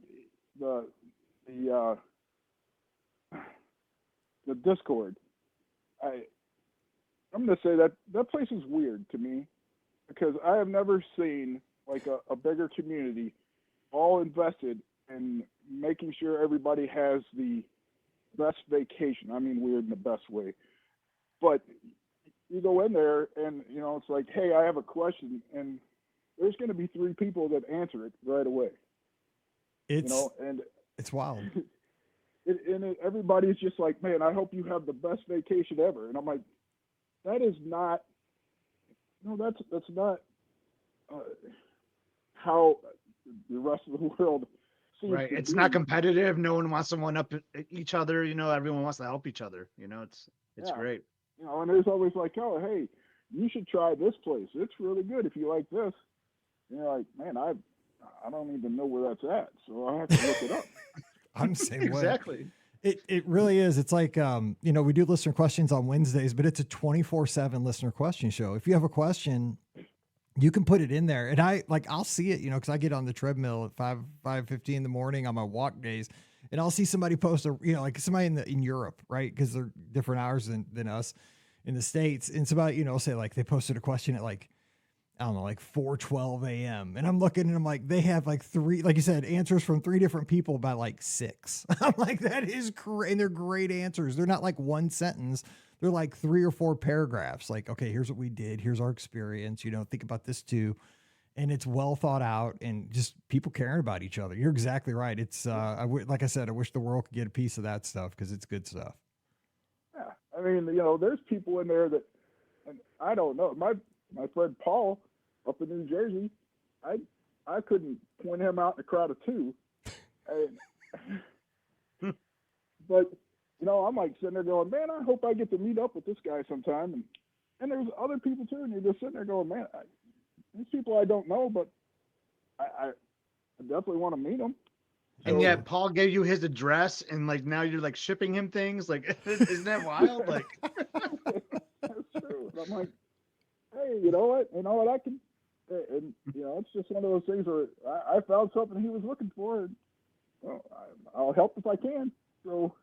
the Discord. I'm going to say that place is weird to me because I have never seen like a bigger community all invested in making sure everybody has the best vacation. I mean, weird in the best way, but you go in there and it's like, hey, I have a question, and there's going to be 3 people that answer it right away. It's wild. Everybody's just like, man, I hope you have the best vacation ever. And I'm like, that is not, that's not how the rest of the world seems Right. to It's be. not competitive. No one wants to one up each other. Everyone wants to help each other. It's great. And there's always like, oh, hey, you should try this place. It's really good if you like this. And you're like, man, I don't even know where that's at, so I have to look it up. I'm the same way. Exactly. It really is. It's like, we do listener questions on Wednesdays, but it's a 24/7 listener question show. If you have a question, you can put it in there, and I'll see it, because I get on the treadmill at 5:50 in the morning on my walk days, and I'll see somebody post like somebody in Europe, right? Because they're different hours than us in the States. And somebody, say like they posted a question at like, I don't know, like 4:12 a.m. And I'm looking and I'm like, they have like 3, like you said, answers from 3 different people by like 6. I'm like, that is great. And they're great answers. They're not like one sentence. They're like 3 or 4 paragraphs. Like, okay, here's what we did. Here's our experience. Think about this too. and it's well thought out and just people caring about each other. You're exactly right. It's like I said, I wish the world could get a piece of that stuff because it's good stuff. Yeah, I mean, there's people in there that, and I don't know. My friend Paul up in New Jersey, I couldn't point him out in a crowd of two. But I'm like sitting there going, man, I hope I get to meet up with this guy sometime. And there's other people too, and you're just sitting there going, man, these people I don't know, but I definitely want to meet them. And yet Paul gave you his address, and like now you're like shipping him things. Like, isn't that wild? Like, that's true. And I'm like, hey, you know what? I can, and it's just one of those things where I found something he was looking for, and I'll help if I can. So,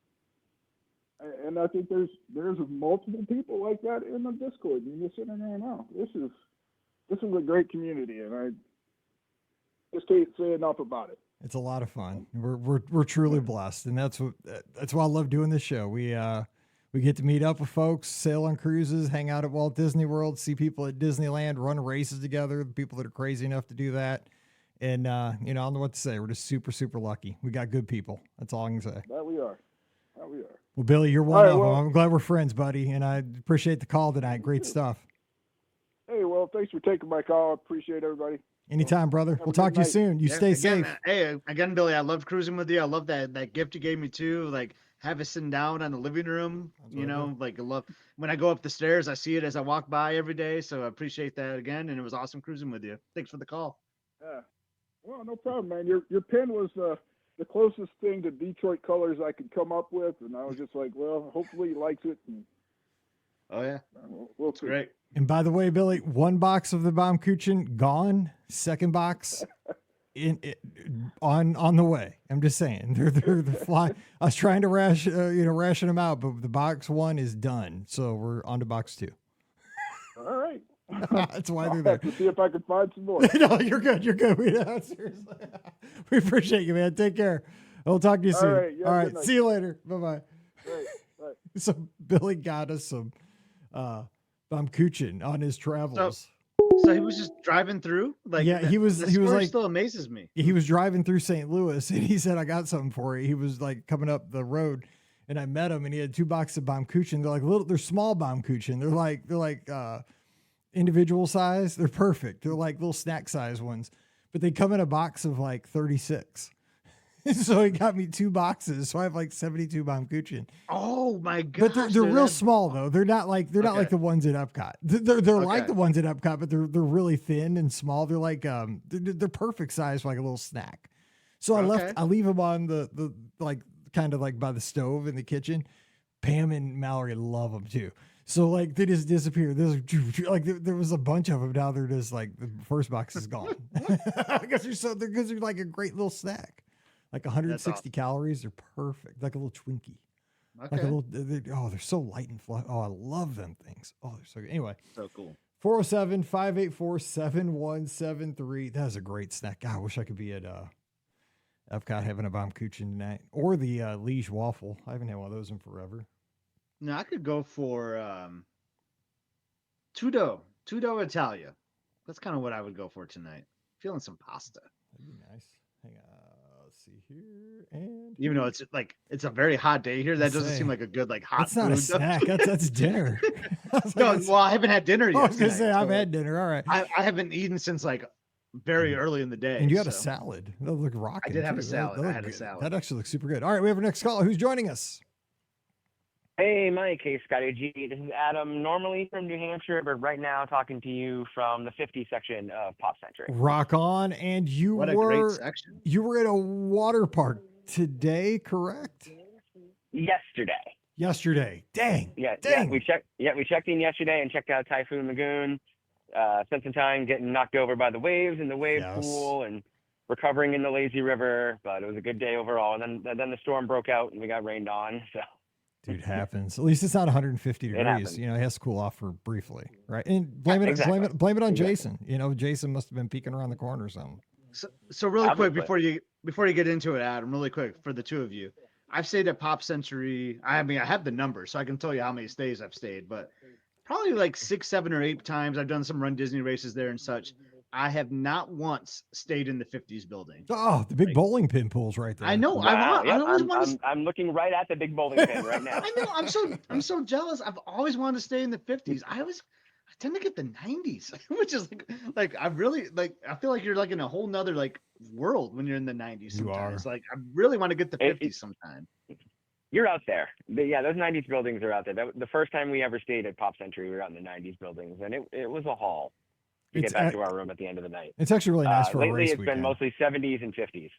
and I think there's multiple people like that in the Discord. You're just sitting there now. This is a great community, and I just can't say enough about it. It's a lot of fun. We're truly blessed, and that's why I love doing this show. We get to meet up with folks, sail on cruises, hang out at Walt Disney World, see people at Disneyland, run races together. The people that are crazy enough to do that, and I don't know what to say. We're just super, super lucky. We got good people. That's all I can say. That we are. Well, Billy, you're one of them. I'm glad we're friends, buddy, and I appreciate the call tonight. Great stuff. Hey, well, thanks for taking my call. I appreciate everybody. Anytime, brother. We'll talk to you soon. You stay safe. Hey, again, Billy, I loved cruising with you. I love that gift you gave me too. Like, have us sitting down on the living room. Like I love when I go up the stairs, I see it as I walk by every day. So I appreciate that again, and it was awesome cruising with you. Thanks for the call. Yeah. Well, no problem, man. Your pen was the closest thing to Detroit colors I could come up with, and I was just like, well, hopefully he likes it. And, oh yeah, we'll see. Great. And by the way, Billy, one box of the Baumkuchen gone. Second box on the way. I'm just saying they're flying. I was trying to ration them out, but the box one is done. So we're on to box two. All right. That's why they're there. Have to see if I can find some more. No, you're good. Seriously. We appreciate you, man. Take care. We'll talk to you soon. All right. See you later. Bye-bye. Right. So Billy got us some Baumkuchen on his travels. So he was just driving through? Like, yeah, he was like, still amazes me. He was driving through St. Louis, and he said, I got something for you. He was like coming up the road, and I met him, and he had 2 boxes of Baumkuchen. They're like they're small Baumkuchen. They're like individual size. They're perfect. They're like little snack size ones, but they come in a box of like 36. So he got me 2 boxes. So I have like 72 Baumkuchen. Oh my god! But they're real small though. They're not like like the ones at Epcot. They're like the ones at Epcot, but they're really thin and small. They're like they're perfect size for like a little snack. So I leave them on the like kind of like by the stove in the kitchen. Pam and Mallory love them too. So like they just disappear. There was a bunch of them. Now they're just like the first box is gone because they're like a great little snack. Like 160 calories. They're perfect. Like a little Twinkie. Okay. Like a little, they're so light and fluffy. Oh, I love them things. Oh, they're so good. Anyway. So cool. 407-584-7173. That is a great snack. God, I wish I could be at Epcot having a Baumkuchen tonight. Or the Liege waffle. I haven't had one of those in forever. No, I could go for Tudo Italia. That's kind of what I would go for tonight. Feeling some pasta. That'd be nice. Hang on. See here and even though it's a very hot day here, that doesn't seem like a good hot. That's not food. A snack. That's dinner. Well, I haven't had dinner yet. I was gonna say I've had dinner. All right. I haven't eaten since like very early in the day. And you had a salad. That looked rocking. I did have a salad. I had a salad. That actually looks super good. All right, we have our next caller. Who's joining us? Hey, Mike. Hey, Scotty G. This is Adam, normally from New Hampshire, but right now talking to you from the 50 section of Pop Century. Rock on. And what a great section. You were at a water park today, correct? Yesterday. Dang. Yeah. Dang. We checked in yesterday and checked out Typhoon Lagoon. Spent some time getting knocked over by the waves in the wave pool and recovering in the lazy river, but it was a good day overall. And then the storm broke out and we got rained on. So. Dude, happens. At least it's not 150 degrees. It has to cool off for briefly, right? And blame it on Jason. Jason must have been peeking around the corner or something. So really quick before you get into it, Adam, really quick for the two of you, I've stayed at Pop Century. I have the numbers, so I can tell you how many stays I've stayed, but probably like 6, 7, or 8 times. I've done some Run Disney races there and such. I have not once stayed in the 50s building. Oh, the big bowling pin pool's right there. I know. Wow. I always want to. I'm looking right at the big bowling pin right now. I know. I'm so jealous. I've always wanted to stay in the 50s. I tend to get the 90s, which is like I really like. I feel like you're like in a whole nother like world when you're in the 90s. Sometimes, like I really want to get the 50s sometime. You're out there. Yeah, those 90s buildings are out there. The first time we ever stayed at Pop Century, we were out in the 90s buildings, and it was a haul to get back to our room at the end of the night. It's actually really nice for a lately, race it's weekend. been mostly 70s and 50s.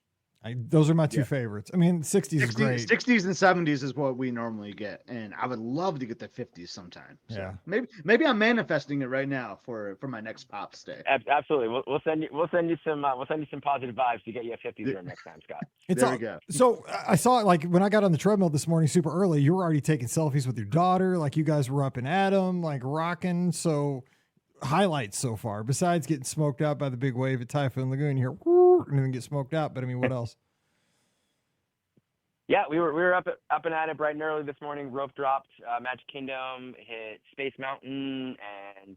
Those are my two favorites. I mean, 60s is great. 60s and 70s is what we normally get, and I would love to get the 50s sometime. So yeah, maybe I'm manifesting it right now for my next Pop stay. Absolutely, we'll send you some positive vibes to get you a 50s room next time, Scott. There we go. So I saw it like when I got on the treadmill this morning super early. You were already taking selfies with your daughter. Like you guys were up and at 'em, like rocking. So highlights so far, besides getting smoked out by the big wave at Typhoon Lagoon here, and then get smoked out. But I mean, what else? Yeah, we were up and at it bright and early this morning. Rope dropped Magic Kingdom, hit Space Mountain, and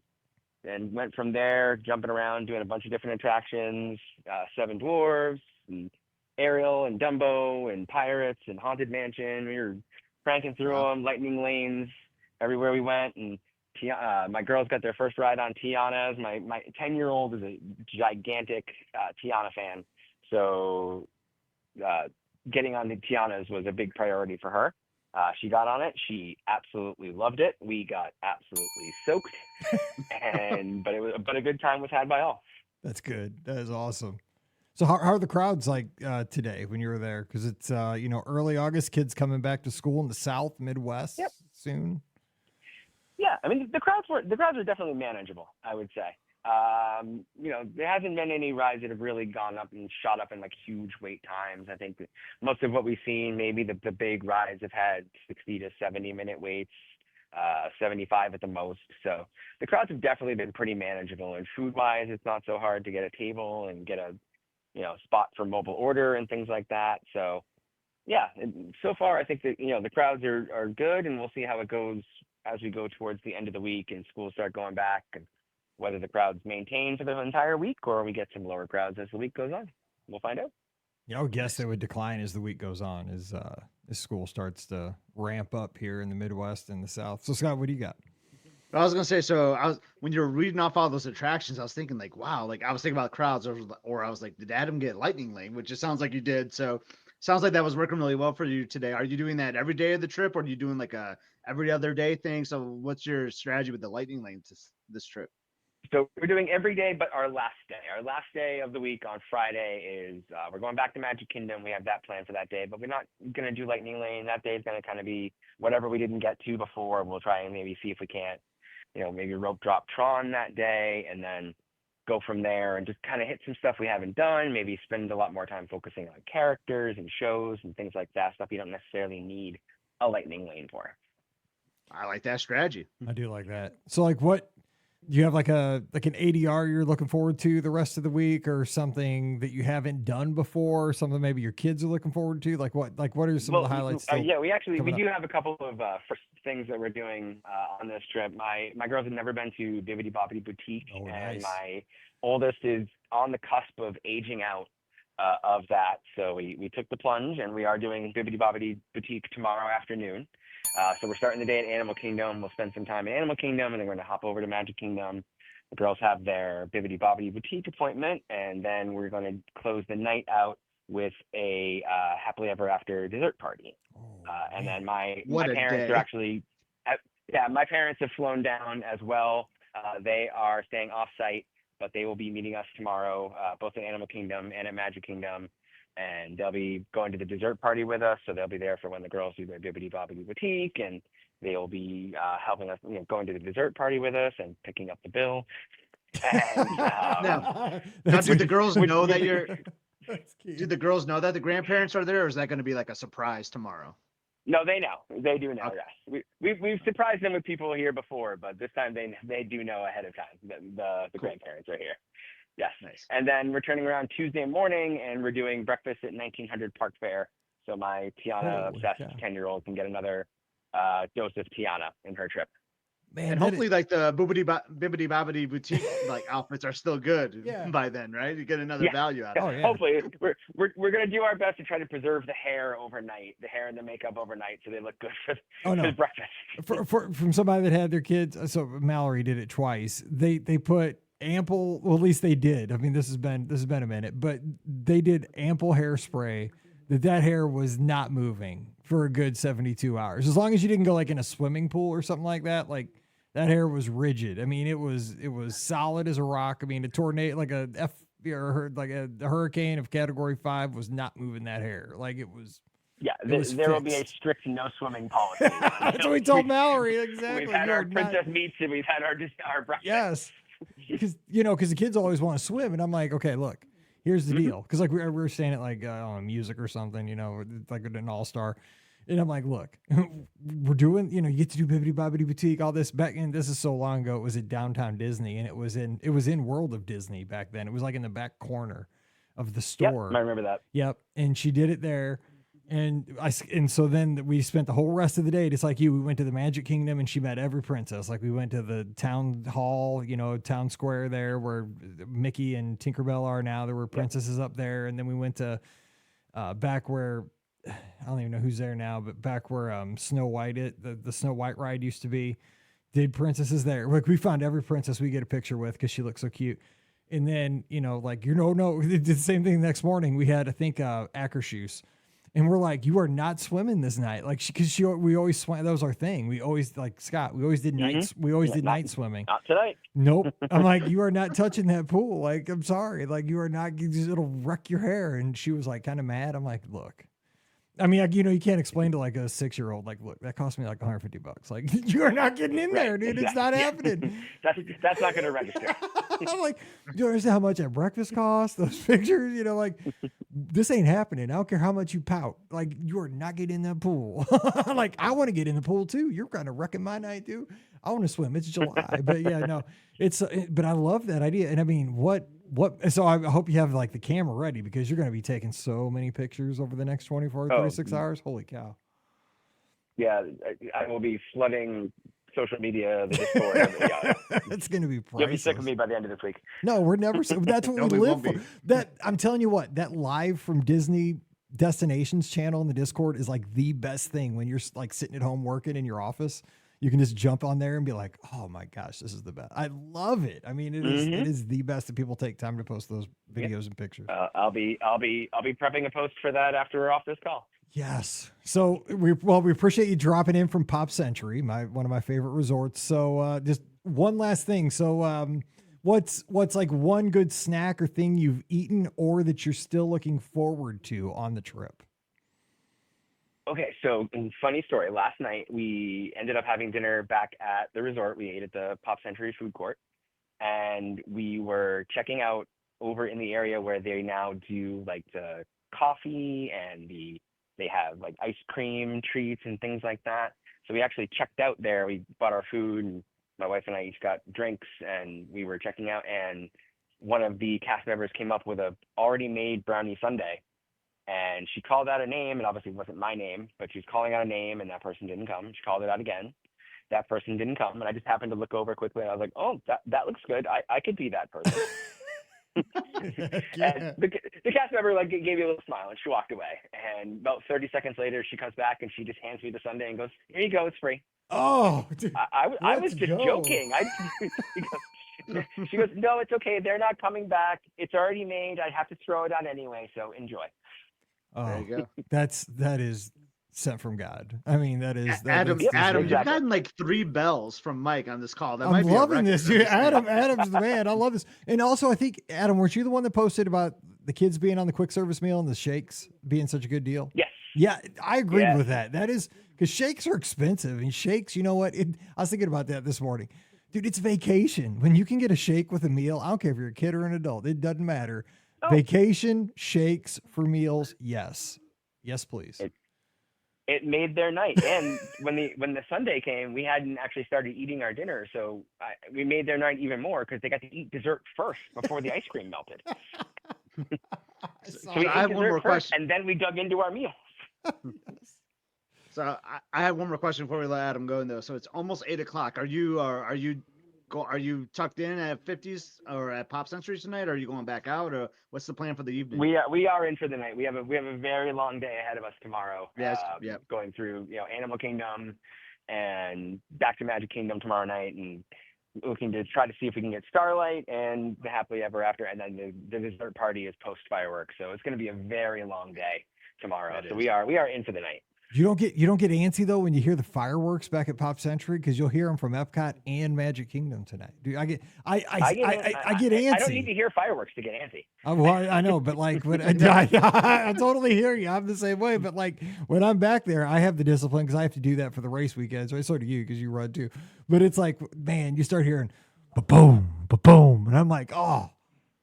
then went from there, jumping around, doing a bunch of different attractions, Seven Dwarfs, and Ariel, and Dumbo, and Pirates, and Haunted Mansion. We were cranking through them, lightning lanes everywhere we went, and my girls got their first ride on Tiana's. My 10-year-old is a gigantic Tiana fan, so getting on the Tiana's was a big priority for her. She got on it. She absolutely loved it. We got absolutely soaked, but a good time was had by all. That's good. That is awesome. So how are the crowds like today when you were there? Because it's early August, kids coming back to school in the South, Midwest soon. Yeah, I mean the crowds are definitely manageable, I would say. There hasn't been any rides that have really gone up and shot up in like huge wait times. I think that most of what we've seen, maybe the big rides have had 60 to 70 minute waits, 75 at the most. So the crowds have definitely been pretty manageable. And food wise, it's not so hard to get a table and get a spot for mobile order and things like that. So yeah, so far I think that the crowds are good, and we'll see how it goes as we go towards the end of the week and schools start going back, and whether the crowds maintain for the entire week or we get some lower crowds as the week goes on. We'll find out. Yeah, I would guess they would decline as the week goes on, as school starts to ramp up here in the Midwest and the South. So Scott, what do you got? I was gonna say, when you were reading off all those attractions, I was thinking like, wow, like I was thinking about crowds, or I was like, did Adam get lightning lane? Which it sounds like you did. So sounds like that was working really well for you today. Are you doing that every day of the trip, or are you doing like a every other day thing? So what's your strategy with the lightning lane this trip? So we're doing every day but our last day. Our last day of the week on Friday is we're going back to Magic Kingdom. We have that planned for that day, but we're not going to do Lightning Lane. That day is going to kind of be whatever we didn't get to before. We'll try and maybe see if we can't, maybe rope drop Tron that day, and then go from there and just kind of hit some stuff we haven't done, maybe spend a lot more time focusing on characters and shows and things like that, stuff you don't necessarily need a Lightning Lane for. I like that strategy. I do like that. So like what, do you have like an ADR you're looking forward to the rest of the week, or something that you haven't done before, or something maybe your kids are looking forward to? Like what are some of the highlights? We do have a couple of first things that we're doing on this trip. My girls have never been to Bibbidi Bobbidi Boutique, and my oldest is on the cusp of aging out of that. So we took the plunge, and we are doing Bibbidi Bobbidi Boutique tomorrow afternoon. So we're starting the day at Animal Kingdom. We'll spend some time in Animal Kingdom, and then we're going to hop over to Magic Kingdom. The girls have their Bibbidi Bobbidi Boutique appointment, and then we're going to close the night out with a happily ever after dessert party. And then my parents are actually, my parents have flown down as well. They are staying off-site, but they will be meeting us tomorrow, both at Animal Kingdom and at Magic Kingdom. And they'll be going to the dessert party with us, so they'll be there for when the girls do their Bibbidi Bobbidi Boutique, and they'll be helping us, going to the dessert party with us and picking up the bill. And, now, do the girls know that do the girls know that the grandparents are there, or is that going to be like a surprise tomorrow? No, they know. They do know. Okay. Yes, we've surprised them with people here before, but this time they do know ahead of time that the grandparents are here. Yes. Nice. And then we're turning around Tuesday morning, and we're doing breakfast at 1900 Park Fair. So my Tiana obsessed 10-year-old can get another dose of Tiana in her trip. Man, And hopefully, like the bibbity bobbity boutique like outfits are still good by then, right? You get another value out of it. yeah. Hopefully, we're gonna do our best to try to preserve the hair overnight, the hair and the makeup overnight, so they look good for breakfast. From somebody that had their kids, so Mallory did it twice. They put ample, well, at least they did. I mean, this has been a minute, but they did ample hairspray that hair was not moving for a good 72 hours. As long as you didn't go like in a swimming pool or something like that, like that hair was rigid. I mean, it was solid as a rock. I mean, a tornado, like a hurricane of Category 5 was not moving that hair. Like it was. Yeah, there will be a strict no swimming policy. That's what we told Mallory. Exactly. We've had our princess meets and we've had our breakfast. Yes, because the kids always want to swim, and I'm like, okay, look, here's the deal, because like we were staying at like music or something, like an all-star. And I'm like, look, we're doing, you get to do Bibbidi Bobbidi Boutique, all this back in, this is so long ago. It was at Downtown Disney, and it was in World of Disney back then. It was like in the back corner of the store. Yep, I remember that. Yep. And she did it there. And so then we spent the whole rest of the day, just like you, we went to the Magic Kingdom and she met every princess. Like we went to the town hall, town square there where Mickey and Tinkerbell are now. There were princesses up there. And then we went to back where, I don't even know who's there now, but back where Snow White, the Snow White ride used to be, did princesses there. Like we found every princess we get a picture with because she looks so cute. And then, we did the same thing the next morning. We had, I think, Akershus. And we're like, you are not swimming this night. Like, we always swam. That was our thing. We always, like Scott, we always did nights. We always did night swimming. Not tonight. Nope. I'm like, you are not touching that pool. Like, I'm sorry. Like, you are not, it'll wreck your hair. And she was like, kind of mad. I'm like, look, I mean, you can't explain to like a 6-year-old, like, look, that cost me like $150. Like, you are not getting in there, dude. It's not happening. That's not going to register. I'm like, do you understand how much that breakfast costs? Those pictures, like, this ain't happening. I don't care how much you pout. Like, you are not getting in that pool. Like, I want to get in the pool too. You're kind of wrecking my night too. I want to swim. It's July, but yeah, no, but I love that idea. And I mean, so I hope you have like the camera ready because you're going to be taking so many pictures over the next 24, 36 hours. Holy cow. Yeah. I will be flooding social media, the Discord. It's going to be priceless. You'll be sick of me by the end of this week. No, we're never. That's what we live for. That I'm telling you what, that live from Disney Destinations channel in the Discord is like the best thing when you're like sitting at home working in your office. You can just jump on there and be like, "Oh my gosh, this is the best!" I love it. I mean, it is the best that people take time to post those videos and pictures. I'll be prepping a post for that after we're off this call. Yes. So we appreciate you dropping in from Pop Century, one of my favorite resorts. So just one last thing. So what's like one good snack or thing you've eaten or that you're still looking forward to on the trip? Okay, so funny story. Last night we ended up having dinner back at the resort. We ate at the Pop Century food court, and we were checking out over in the area where they now do like the coffee and they have like ice cream treats and things like that. So we actually checked out there. We bought our food, and my wife and I each got drinks, and we were checking out. And one of the cast members came up with a already made brownie sundae. And she called out a name, and obviously it wasn't my name, but she was calling out a name, and that person didn't come. She called it out again. That person didn't come, and I just happened to look over quickly, and I was like, oh, that looks good. I could be that person. And the cast member like gave me a little smile, and she walked away. And about 30 seconds later, she comes back, and she just hands me the sundae and goes, here you go, it's free. Oh, dude, I was just joking. She goes, no, it's okay. They're not coming back. It's already made. I have to throw it out anyway, so enjoy. Oh, there you go. That is sent from God. I mean, that is Adam. Exactly. You've gotten like 3 bells from Mike on this call. That I'm might be loving this, dude. Adam's the man. I love this. And also, I think Adam, weren't you the one that posted about the kids being on the quick service meal and the shakes being such a good deal? Yes. Yeah, I agreed with that. That is because shakes are expensive, and shakes. You know what? I was thinking about that this morning, dude. It's vacation when you can get a shake with a meal. I don't care if you're a kid or an adult. It doesn't matter. Oh. Vacation shakes for meals. Yes, please. It made their night. And when the Sunday came, we hadn't actually started eating our dinner, so we made their night even more because they got to eat dessert first before the ice cream melted. So we ate I have one more first, question, and then we dug into our meal. So I have one more question before we let Adam go in though. So it's almost 8:00. Are you tucked in at 50s or at Pop Century tonight? Or are you going back out, or what's the plan for the evening? We are in for the night. We have a very long day ahead of us tomorrow. Yes. Yep. Going through Animal Kingdom and back to Magic Kingdom tomorrow night, and looking to try to see if we can get Starlight and the Happily Ever After, and then the dessert party is post fireworks. So it's going to be a very long day tomorrow. So we are in for the night. You don't get antsy though when you hear the fireworks back at Pop Century, because you'll hear them from Epcot and Magic Kingdom tonight. Dude, I get antsy. I don't need to hear fireworks to get antsy. Well, I know, but like when I totally hear you. I'm the same way. But like when I'm back there, I have the discipline because I have to do that for the race weekends. So do you, because you run too. But it's like, man, you start hearing ba-boom, ba-boom, and I'm like, oh,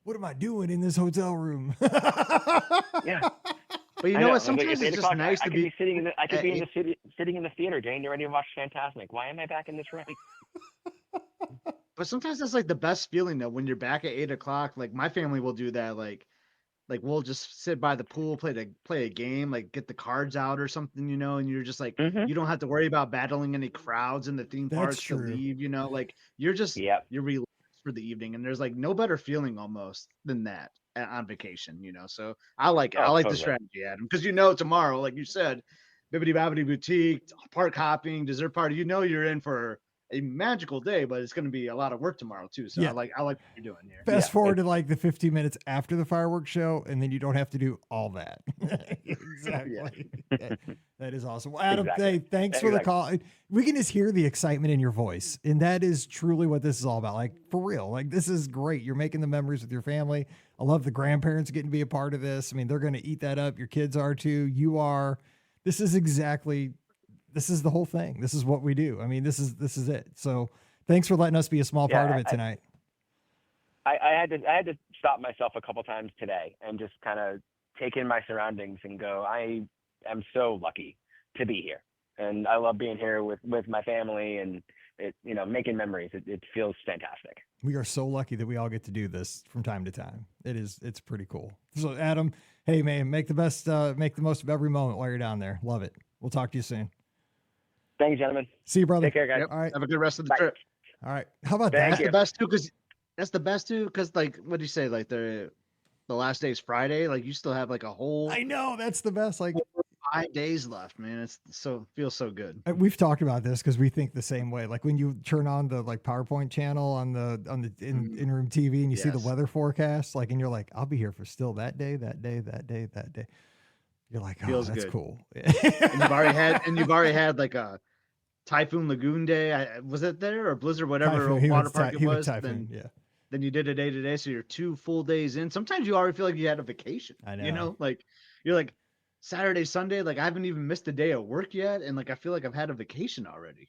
what am I doing in this hotel room? Yeah. But you know what? Sometimes it's just nice to be sitting in the. I could be sitting in the theater, getting ready to watch Fantasmic. Why am I back in this room? But sometimes that's like the best feeling though, when you're back at 8:00. Like my family will do that. Like we'll just sit by the pool, play a game, like get the cards out or something, and you're just like, you don't have to worry about battling any crowds in the theme parks to leave. Like you're just you're relaxed for the evening, and there's like no better feeling almost than that on vacation. So I like it. I like the strategy, Adam, because tomorrow, like you said, Bibbidi Babbidi Boutique, park hopping, dessert party. You're in for a magical day, but it's going to be a lot of work tomorrow too. So I like what you're doing here. Fast forward to like the 15 minutes after the fireworks show, and then you don't have to do all that. Exactly. That is awesome. Well, Adam, thanks for the call. We can just hear the excitement in your voice, and that is truly what this is all about. Like for real, like this is great. You're making the memories with your family. I love the grandparents getting to be a part of this. I mean, they're going to eat that up. Your kids are too. You are. This is the whole thing. This is what we do. I mean, this is it. So thanks for letting us be a small part of it tonight. I had to stop myself a couple times today and just kind of take in my surroundings and go, I am so lucky to be here. And I love being here with my family and making memories. It feels fantastic. We are so lucky that we all get to do this from time to time. It's pretty cool. So Adam, hey man, make the most of every moment while you're down there. Love it. We'll talk to you soon. Thanks, gentlemen. See you, brother. Take care, guys. Yep. All right. Have a good rest of the trip. All right. How about Thank that? you. That's the best too, because like, what do you say? Like the last day is Friday. Like you still have like a whole. I know that's the best. Like 5 days left, man. It's feels so good. We've talked about this because we think the same way. Like when you turn on the like PowerPoint channel on the in-room TV and you see the weather forecast, like, and you're like, I'll be here for still that day. You're like, oh, feels that's good. Cool. And you've already had like a Typhoon Lagoon day. Was it there or Blizzard, whatever water park it was? Typhoon, then you did a day today, so you're 2 full days in. Sometimes you already feel like you had a vacation. I know. Like you're like Saturday, Sunday, like I haven't even missed a day of work yet, and like I feel like I've had a vacation already.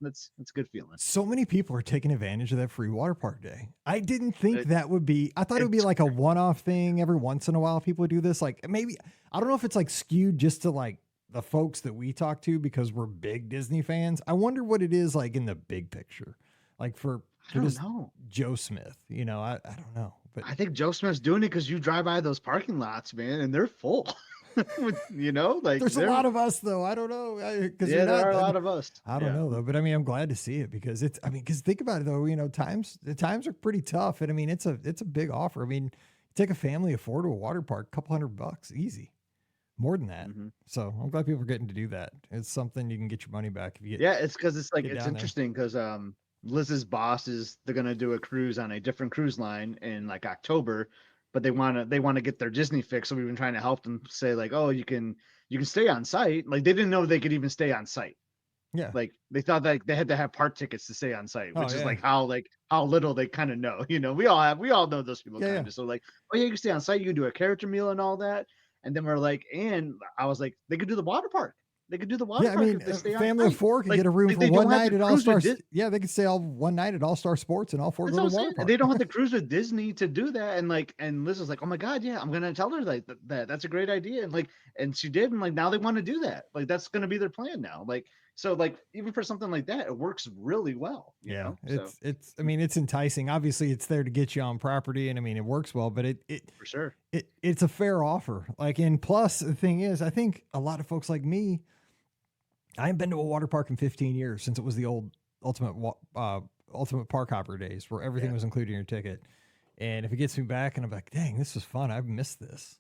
That's a good feeling. So many people are taking advantage of that free water park day. I didn't think that would be. I thought it would be like a one-off thing every once in a while. People would do this. Like maybe I don't know if it's like skewed just to like the folks that we talk to because we're big Disney fans. I wonder what it is like in the big picture, like for just Joe Smith. I don't know, but I think Joe Smith's doing it because you drive by those parking lots, man, and they're full. Like there's a lot of us though. I don't know. There are a lot of us. I don't know though, but I mean, I'm glad to see it because because think about it though, the times are pretty tough. And I mean, it's a big offer. I mean, take a family of 4 to a water park, $200 easy, more than that. Mm-hmm. So I'm glad people are getting to do that. It's something you can get your money back if you get. Yeah. It's because it's like, it's interesting because, Liz's boss they're going to do a cruise on a different cruise line in like October, but they want to get their Disney fix. So we've been trying to help them say like, oh, you can stay on site. Like they didn't know they could even stay on site. Yeah. Like they thought like they had to have part tickets to stay on site, which is like how little they kind of know, we all know those people kind of. So like, oh yeah, you can stay on site. You can do a character meal and all that. And then we're like, and I was like, they could do the water park. They could do the water park. If they stay on family of 4 could get a room for one night at All Star. Yeah, they could stay all one night at All Star Sports and all 4 go to the water park. They don't have to cruise with Disney to do that. And Liz was like, oh my God, yeah, I'm gonna tell her like that's a great idea. And she did, and like now they want to do that. Like that's gonna be their plan now. Like so, like even for something like that, it works really well. You know? It's enticing. Obviously, it's there to get you on property, and I mean it works well. But it for sure it's a fair offer. Like, and plus the thing is, I think a lot of folks like me, I haven't been to a water park in 15 years since it was the old Ultimate Park Hopper days where everything was included in your ticket. And if it gets me back and I'm like, dang, this was fun. I've missed this.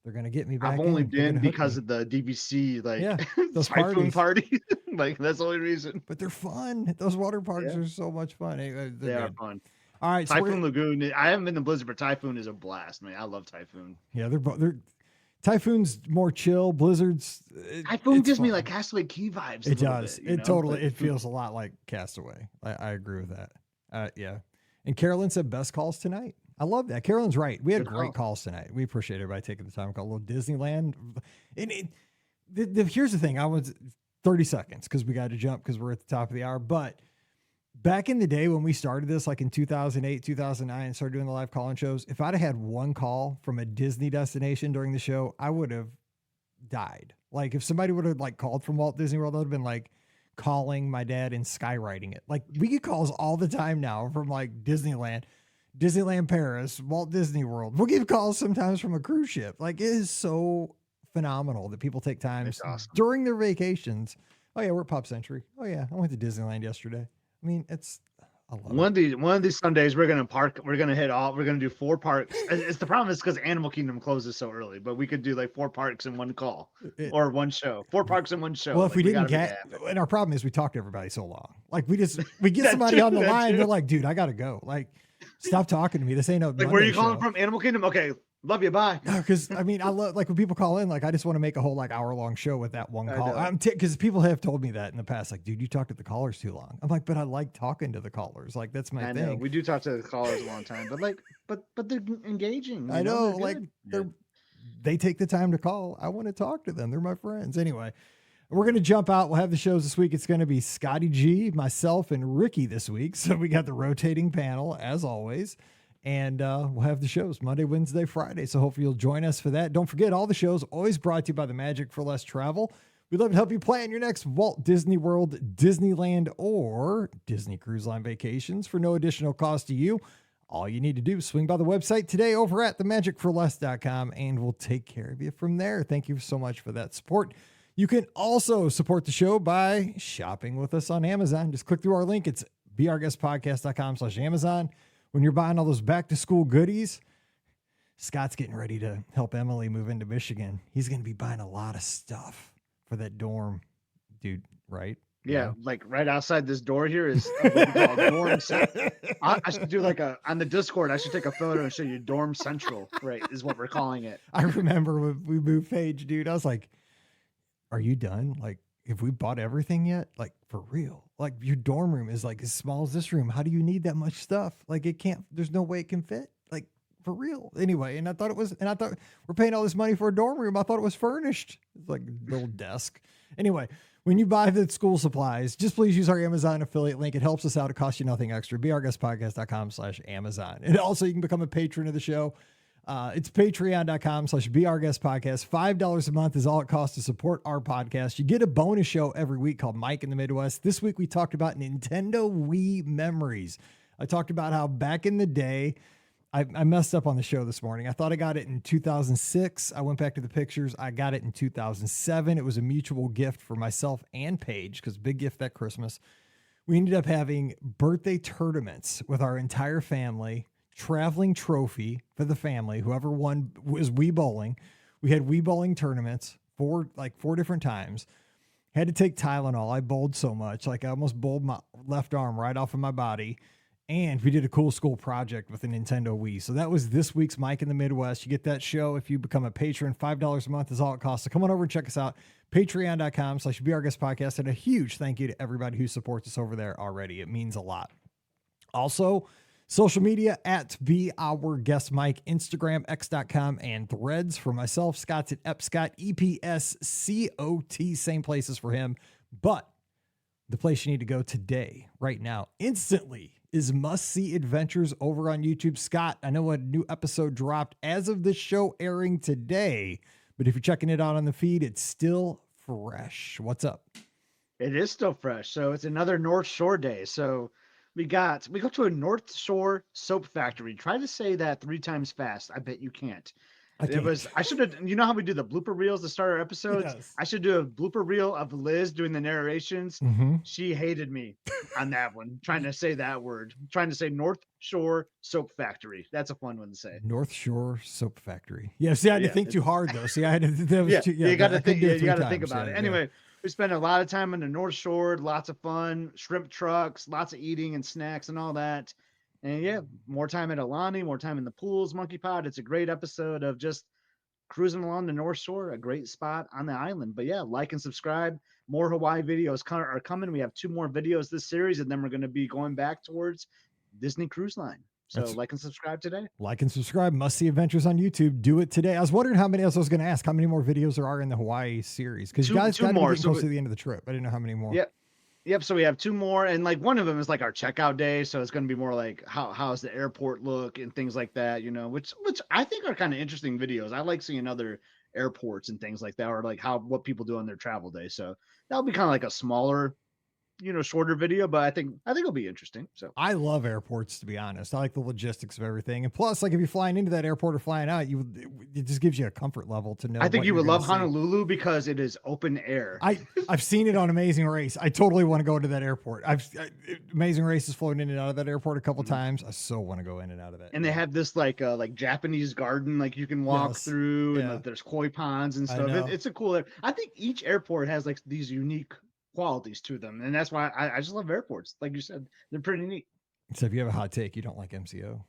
They're going to get me back. I've only been because of the DVC, those typhoon parties. Like, that's the only reason. But they're fun. Those water parks are so much fun. They are fun. All right. Typhoon Lagoon. I haven't been to Blizzard, but Typhoon is a blast, man. I love Typhoon. Yeah, they're Typhoon's more chill. Blizzard's Typhoon gives me like Castaway Key vibes. It does. Bit, it feels a lot like Castaway. I agree with that. Yeah. And Carolyn said best calls tonight. I love that. Carolyn's right. We had great calls tonight. We appreciate everybody taking the time to call a little Disneyland. And here's the thing. I was 30 seconds because we got to jump because we're at the top of the hour. But back in the day when we started this, like in 2008, 2009, and started doing the live call-in shows, if I'd have had one call from a Disney destination during the show, I would have died. Like if somebody would have like called from Walt Disney World, I would have been like calling my dad and skywriting it. Like we get calls all the time now from like Disneyland Paris, Walt Disney World. We'll get calls sometimes from a cruise ship. Like it is so phenomenal that people take time during their vacations. Oh yeah, we're at Pop Century. Oh yeah, I went to Disneyland yesterday. I mean, one of these Sundays we're gonna park. We're gonna hit all. We're gonna do 4 parks. It's the problem is because Animal Kingdom closes so early, but we could do like 4 parks in one call or one show. 4 parks in one show. Well, if we didn't get, and our problem is we talk to everybody so long. Like we get somebody on the line. They're like, dude, I gotta go. Like, stop talking to me. This ain't no. Like, where are you calling from? Animal Kingdom. Okay. Love you. Bye. No, because I mean, I love like when people call in, like I just want to make a whole like hour-long show with that one call. Because people have told me that in the past, like, dude, you talk to the callers too long. I'm like, but I like talking to the callers. Like that's my thing. I know. We do talk to the callers a long time, but they're engaging. I know, like they take the time to call. I want to talk to them. They're my friends. Anyway, we're gonna jump out. We'll have the shows this week. It's gonna be Scotty G, myself, and Ricky this week. So we got the rotating panel as always. And we'll have the shows Monday, Wednesday, Friday. So hopefully you'll join us for that. Don't forget, all the shows always brought to you by the Magic for Less Travel. We'd love to help you plan your next Walt Disney World, Disneyland, or Disney Cruise Line vacations for no additional cost to you. All you need to do is swing by the website today over at themagicforless.com, and we'll take care of you from there. Thank you so much for that support. You can also support the show by shopping with us on Amazon. Just click through our link. It's beourguestpodcast.com/Amazon. When you're buying all those back to school goodies, Scott's getting ready to help Emily move into Michigan. He's going to be buying a lot of stuff for that dorm, dude, right? Yeah, like right outside this door here is what we call dorm central. I should do like on the Discord, I should take a photo and show you dorm central, right, is what we're calling it. I remember when we moved Paige, dude, I was like, are you done? Like, have we bought everything yet? Like, for real? Like, your dorm room is like as small as this room. How do you need that much stuff? Like, there's no way it can fit. Like, for real. Anyway, I thought we're paying all this money for a dorm room. I thought it was furnished. It's like a little desk. Anyway, when you buy the school supplies, just please use our Amazon affiliate link. It helps us out. It costs you nothing extra. beourguestpodcast.com/Amazon. And also you can become a patron of the show. It's patreon.com/beourguestpodcast. $5 a month is all it costs to support our podcast. You get a bonus show every week called Mike in the Midwest. This week we talked about Nintendo Wii memories. I talked about how back in the day, I messed up on the show this morning. I thought I got it in 2006. I went back to the pictures. I got it in 2007. It was a mutual gift for myself and Paige because big gift that Christmas. We ended up having birthday tournaments with our entire family. Traveling trophy for the family. Whoever won was Wii bowling. We had Wii bowling tournaments four different times. Had to take Tylenol. I bowled so much. Like I almost bowled my left arm right off of my body. And we did a cool school project with the Nintendo Wii. So that was this week's Mike in the Midwest. You get that show if you become a patron. $5 a month is all it costs. So come on over and check us out. Patreon.com/beourguestpodcast. And a huge thank you to everybody who supports us over there already. It means a lot. Also, social media at Be Our Guest Mike, Instagram, x.com, and Threads. For myself, Scott's at Epscott, EPSCOT, same places for him. But the place you need to go today, right now, instantly, is Must See Adventures over on YouTube. Scott, I know a new episode dropped as of this show airing today, but if you're checking it out on the feed, it's still fresh. What's up? It is still fresh. So it's another North Shore day. So we go to a North Shore soap factory. Try to say that 3 times fast. I bet you can't. I should have, you know how we do the blooper reels to start our episodes? Yes. I should do a blooper reel of Liz doing the narrations. Mm-hmm. She hated me on that one, trying to say that word, trying to say North Shore Soap Factory. That's a fun one to say. North Shore Soap Factory. Yeah, see, I had to think too hard though. See, I had to. You got to think. You got to think about it. Yeah. Anyway, we spent a lot of time on the North Shore. Lots of fun, shrimp trucks, lots of eating and snacks and all that. And yeah, more time at Alani, more time in the pools, Monkey Pod. It's a great episode of just cruising along the North Shore, a great spot on the island. But yeah, like and subscribe. More Hawaii videos are coming. We have 2 more videos this series, and then we're going to be going back towards Disney Cruise Line. So like and subscribe today. Like and subscribe. Must See Adventures on YouTube. Do it today. I was wondering how many. I was going to ask how many more videos there are in the Hawaii series, because you guys got to be close to the end of the trip. I didn't know how many more. Yep. So we have 2 more, and like one of them is like our checkout day. So it's going to be more like how's the airport look and things like that, you know, which I think are kind of interesting videos. I like seeing other airports and things like that, or like what people do on their travel day. So that'll be kind of like a smaller, you know, shorter video, but I think it'll be interesting. So I love airports, to be honest. I like the logistics of everything, and plus, like if you're flying into that airport or flying out, it just gives you a comfort level to know. I think you would love Honolulu because it is open air. I've seen it on Amazing Race. I totally want to go to that airport. Amazing Race has flown in and out of that airport a couple times. I so want to go in and out of that. And they have this like Japanese garden, like you can walk through, and like, there's koi ponds and stuff. It's a cool. I think each airport has like these unique qualities to them, and that's why I just love airports. Like you said, they're pretty neat. So if you have a hot take, you don't like MCO.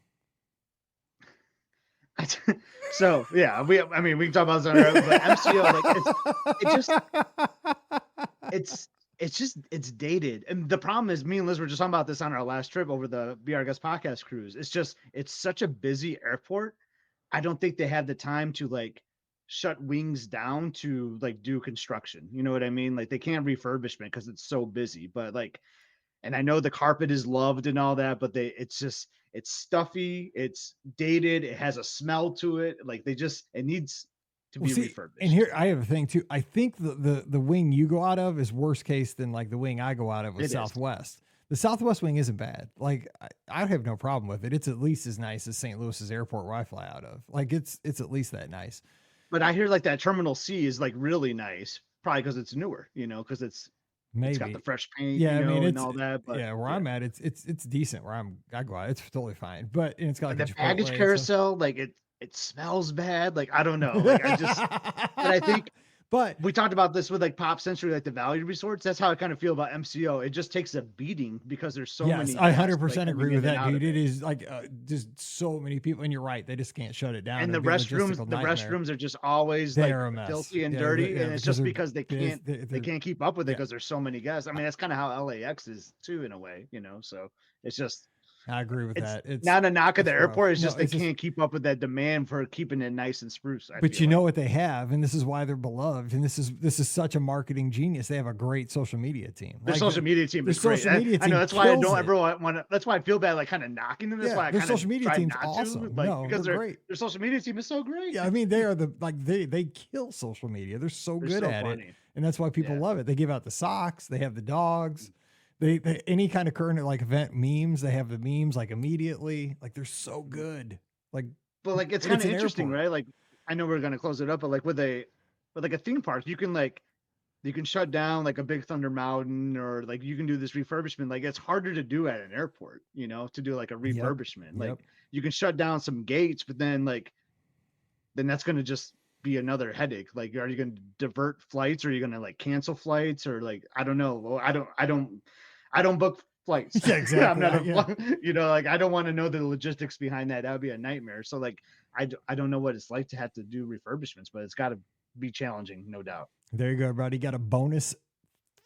So yeah, we can talk about this on our own, but MCO, like it's dated. And the problem is, me and Liz were just talking about this on our last trip over the Be Our Guest podcast cruise. It's such a busy airport. I don't think they have the time to like shut wings down to like do construction. You know what I mean? Like they can't refurbishment because it's so busy. But like, and I know the carpet is loved and all that, but it's stuffy, it's dated, it has a smell to it. Like it needs to be refurbished. And here I have a thing too. I think the wing you go out of is worse case than like the wing I go out of with Southwest. The Southwest wing isn't bad. Like I have no problem with it. It's at least as nice as St. Louis's airport where I fly out of. Like it's at least that nice. But I hear like that Terminal C is like really nice, probably because it's newer, you know, because it's got the fresh paint, and all that. But where I'm at, it's decent. Where I go out, it's totally fine. But it's got like the baggage carousel, like it smells bad. Like I don't know. Like I think. But we talked about this with like Pop Century, like the value resorts. That's how I kind of feel about MCO. It just takes a beating because there's so many. I 100% agree with that, dude. It is like just so many people, and you're right. They just can't shut it down. And the restrooms are just always like filthy and dirty, and it's just because they can't keep up with it because there's so many guests. I mean, that's kind of how LAX is too, in a way, you know. So it's just. I agree with that. It's not a knock at the airport. It's just they can't keep up with that demand for keeping it nice and spruce. But you know what they have, and this is why they're beloved. And this is such a marketing genius. They have a great social media team. Their social media team is great. I know that's why I don't ever want to. That's why I feel bad, like kind of knocking them. That's why I kind of social media team's awesome. Because great. Their social media team is so great. Yeah, I mean they are they kill social media. They're so good at it, and that's why people love it. They give out the socks. They have the dogs. They any kind of current like event memes, they have the memes like immediately. Like they're so good. Like, but like it's kind of interesting, right? Like I know we're gonna close it up, but like with a theme park, you can shut down like a Big Thunder Mountain, or like you can do this refurbishment. Like it's harder to do at an airport, you know, to do like a refurbishment. Like you can shut down some gates, but then that's gonna just be another headache. Like, are you going to divert flights, or are you going to like cancel flights, or like I don't know. Well, I don't book flights. Yeah, exactly. I'm not you know, like I don't want to know the logistics behind that. That would be a nightmare. So like I don't know what it's like to have to do refurbishments, but it's got to be challenging, no doubt. There you go, everybody. Got a bonus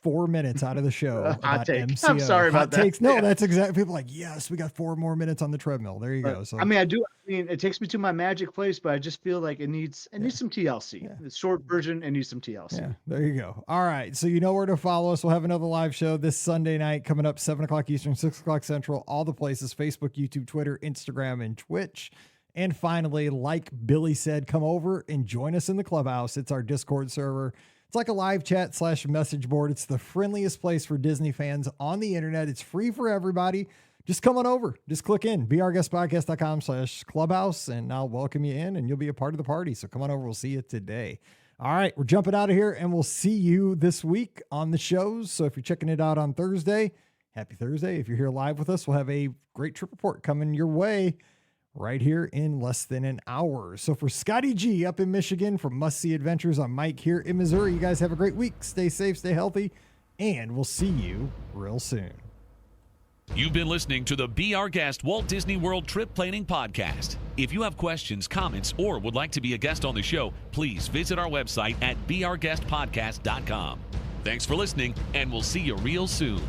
4 minutes out of the show. Hot take. MCO. I'm sorry about that. Takes. No, that's exactly. People are like, yes, we got 4 more minutes on the treadmill. There you go. So I mean, it takes me to my magic place, but I just feel like it needs some TLC. Yeah. The short version, it needs some TLC. Yeah, there you go. All right. So you know where to follow us. We'll have another live show this Sunday night coming up, 7:00 Eastern, 6:00 Central, all the places: Facebook, YouTube, Twitter, Instagram, and Twitch. And finally, like Billy said, come over and join us in the clubhouse. It's our Discord server. It's like a live chat / message board. It's the friendliest place for Disney fans on the internet. It's free for everybody. just come on over. Just click in, beourguestpodcast.com/clubhouse, and I'll welcome you in, and you'll be a part of the party. So come on over. We'll see you today. All right, we're jumping out of here, and we'll see you this week on the shows. So if you're checking it out on Thursday, happy Thursday. If you're here live with us, we'll have a great trip report coming your way right here in less than an hour. So for Scotty G up in Michigan, from Must See Adventures, I'm Mike here in Missouri. You guys have a great week. Stay safe, stay healthy, and we'll see you real soon. You've been listening to the Be Our Guest Walt Disney World Trip Planning Podcast. If you have questions, comments, or would like to be a guest on the show, please visit our website at beourguestpodcast.com. Thanks for listening, and we'll see you real soon.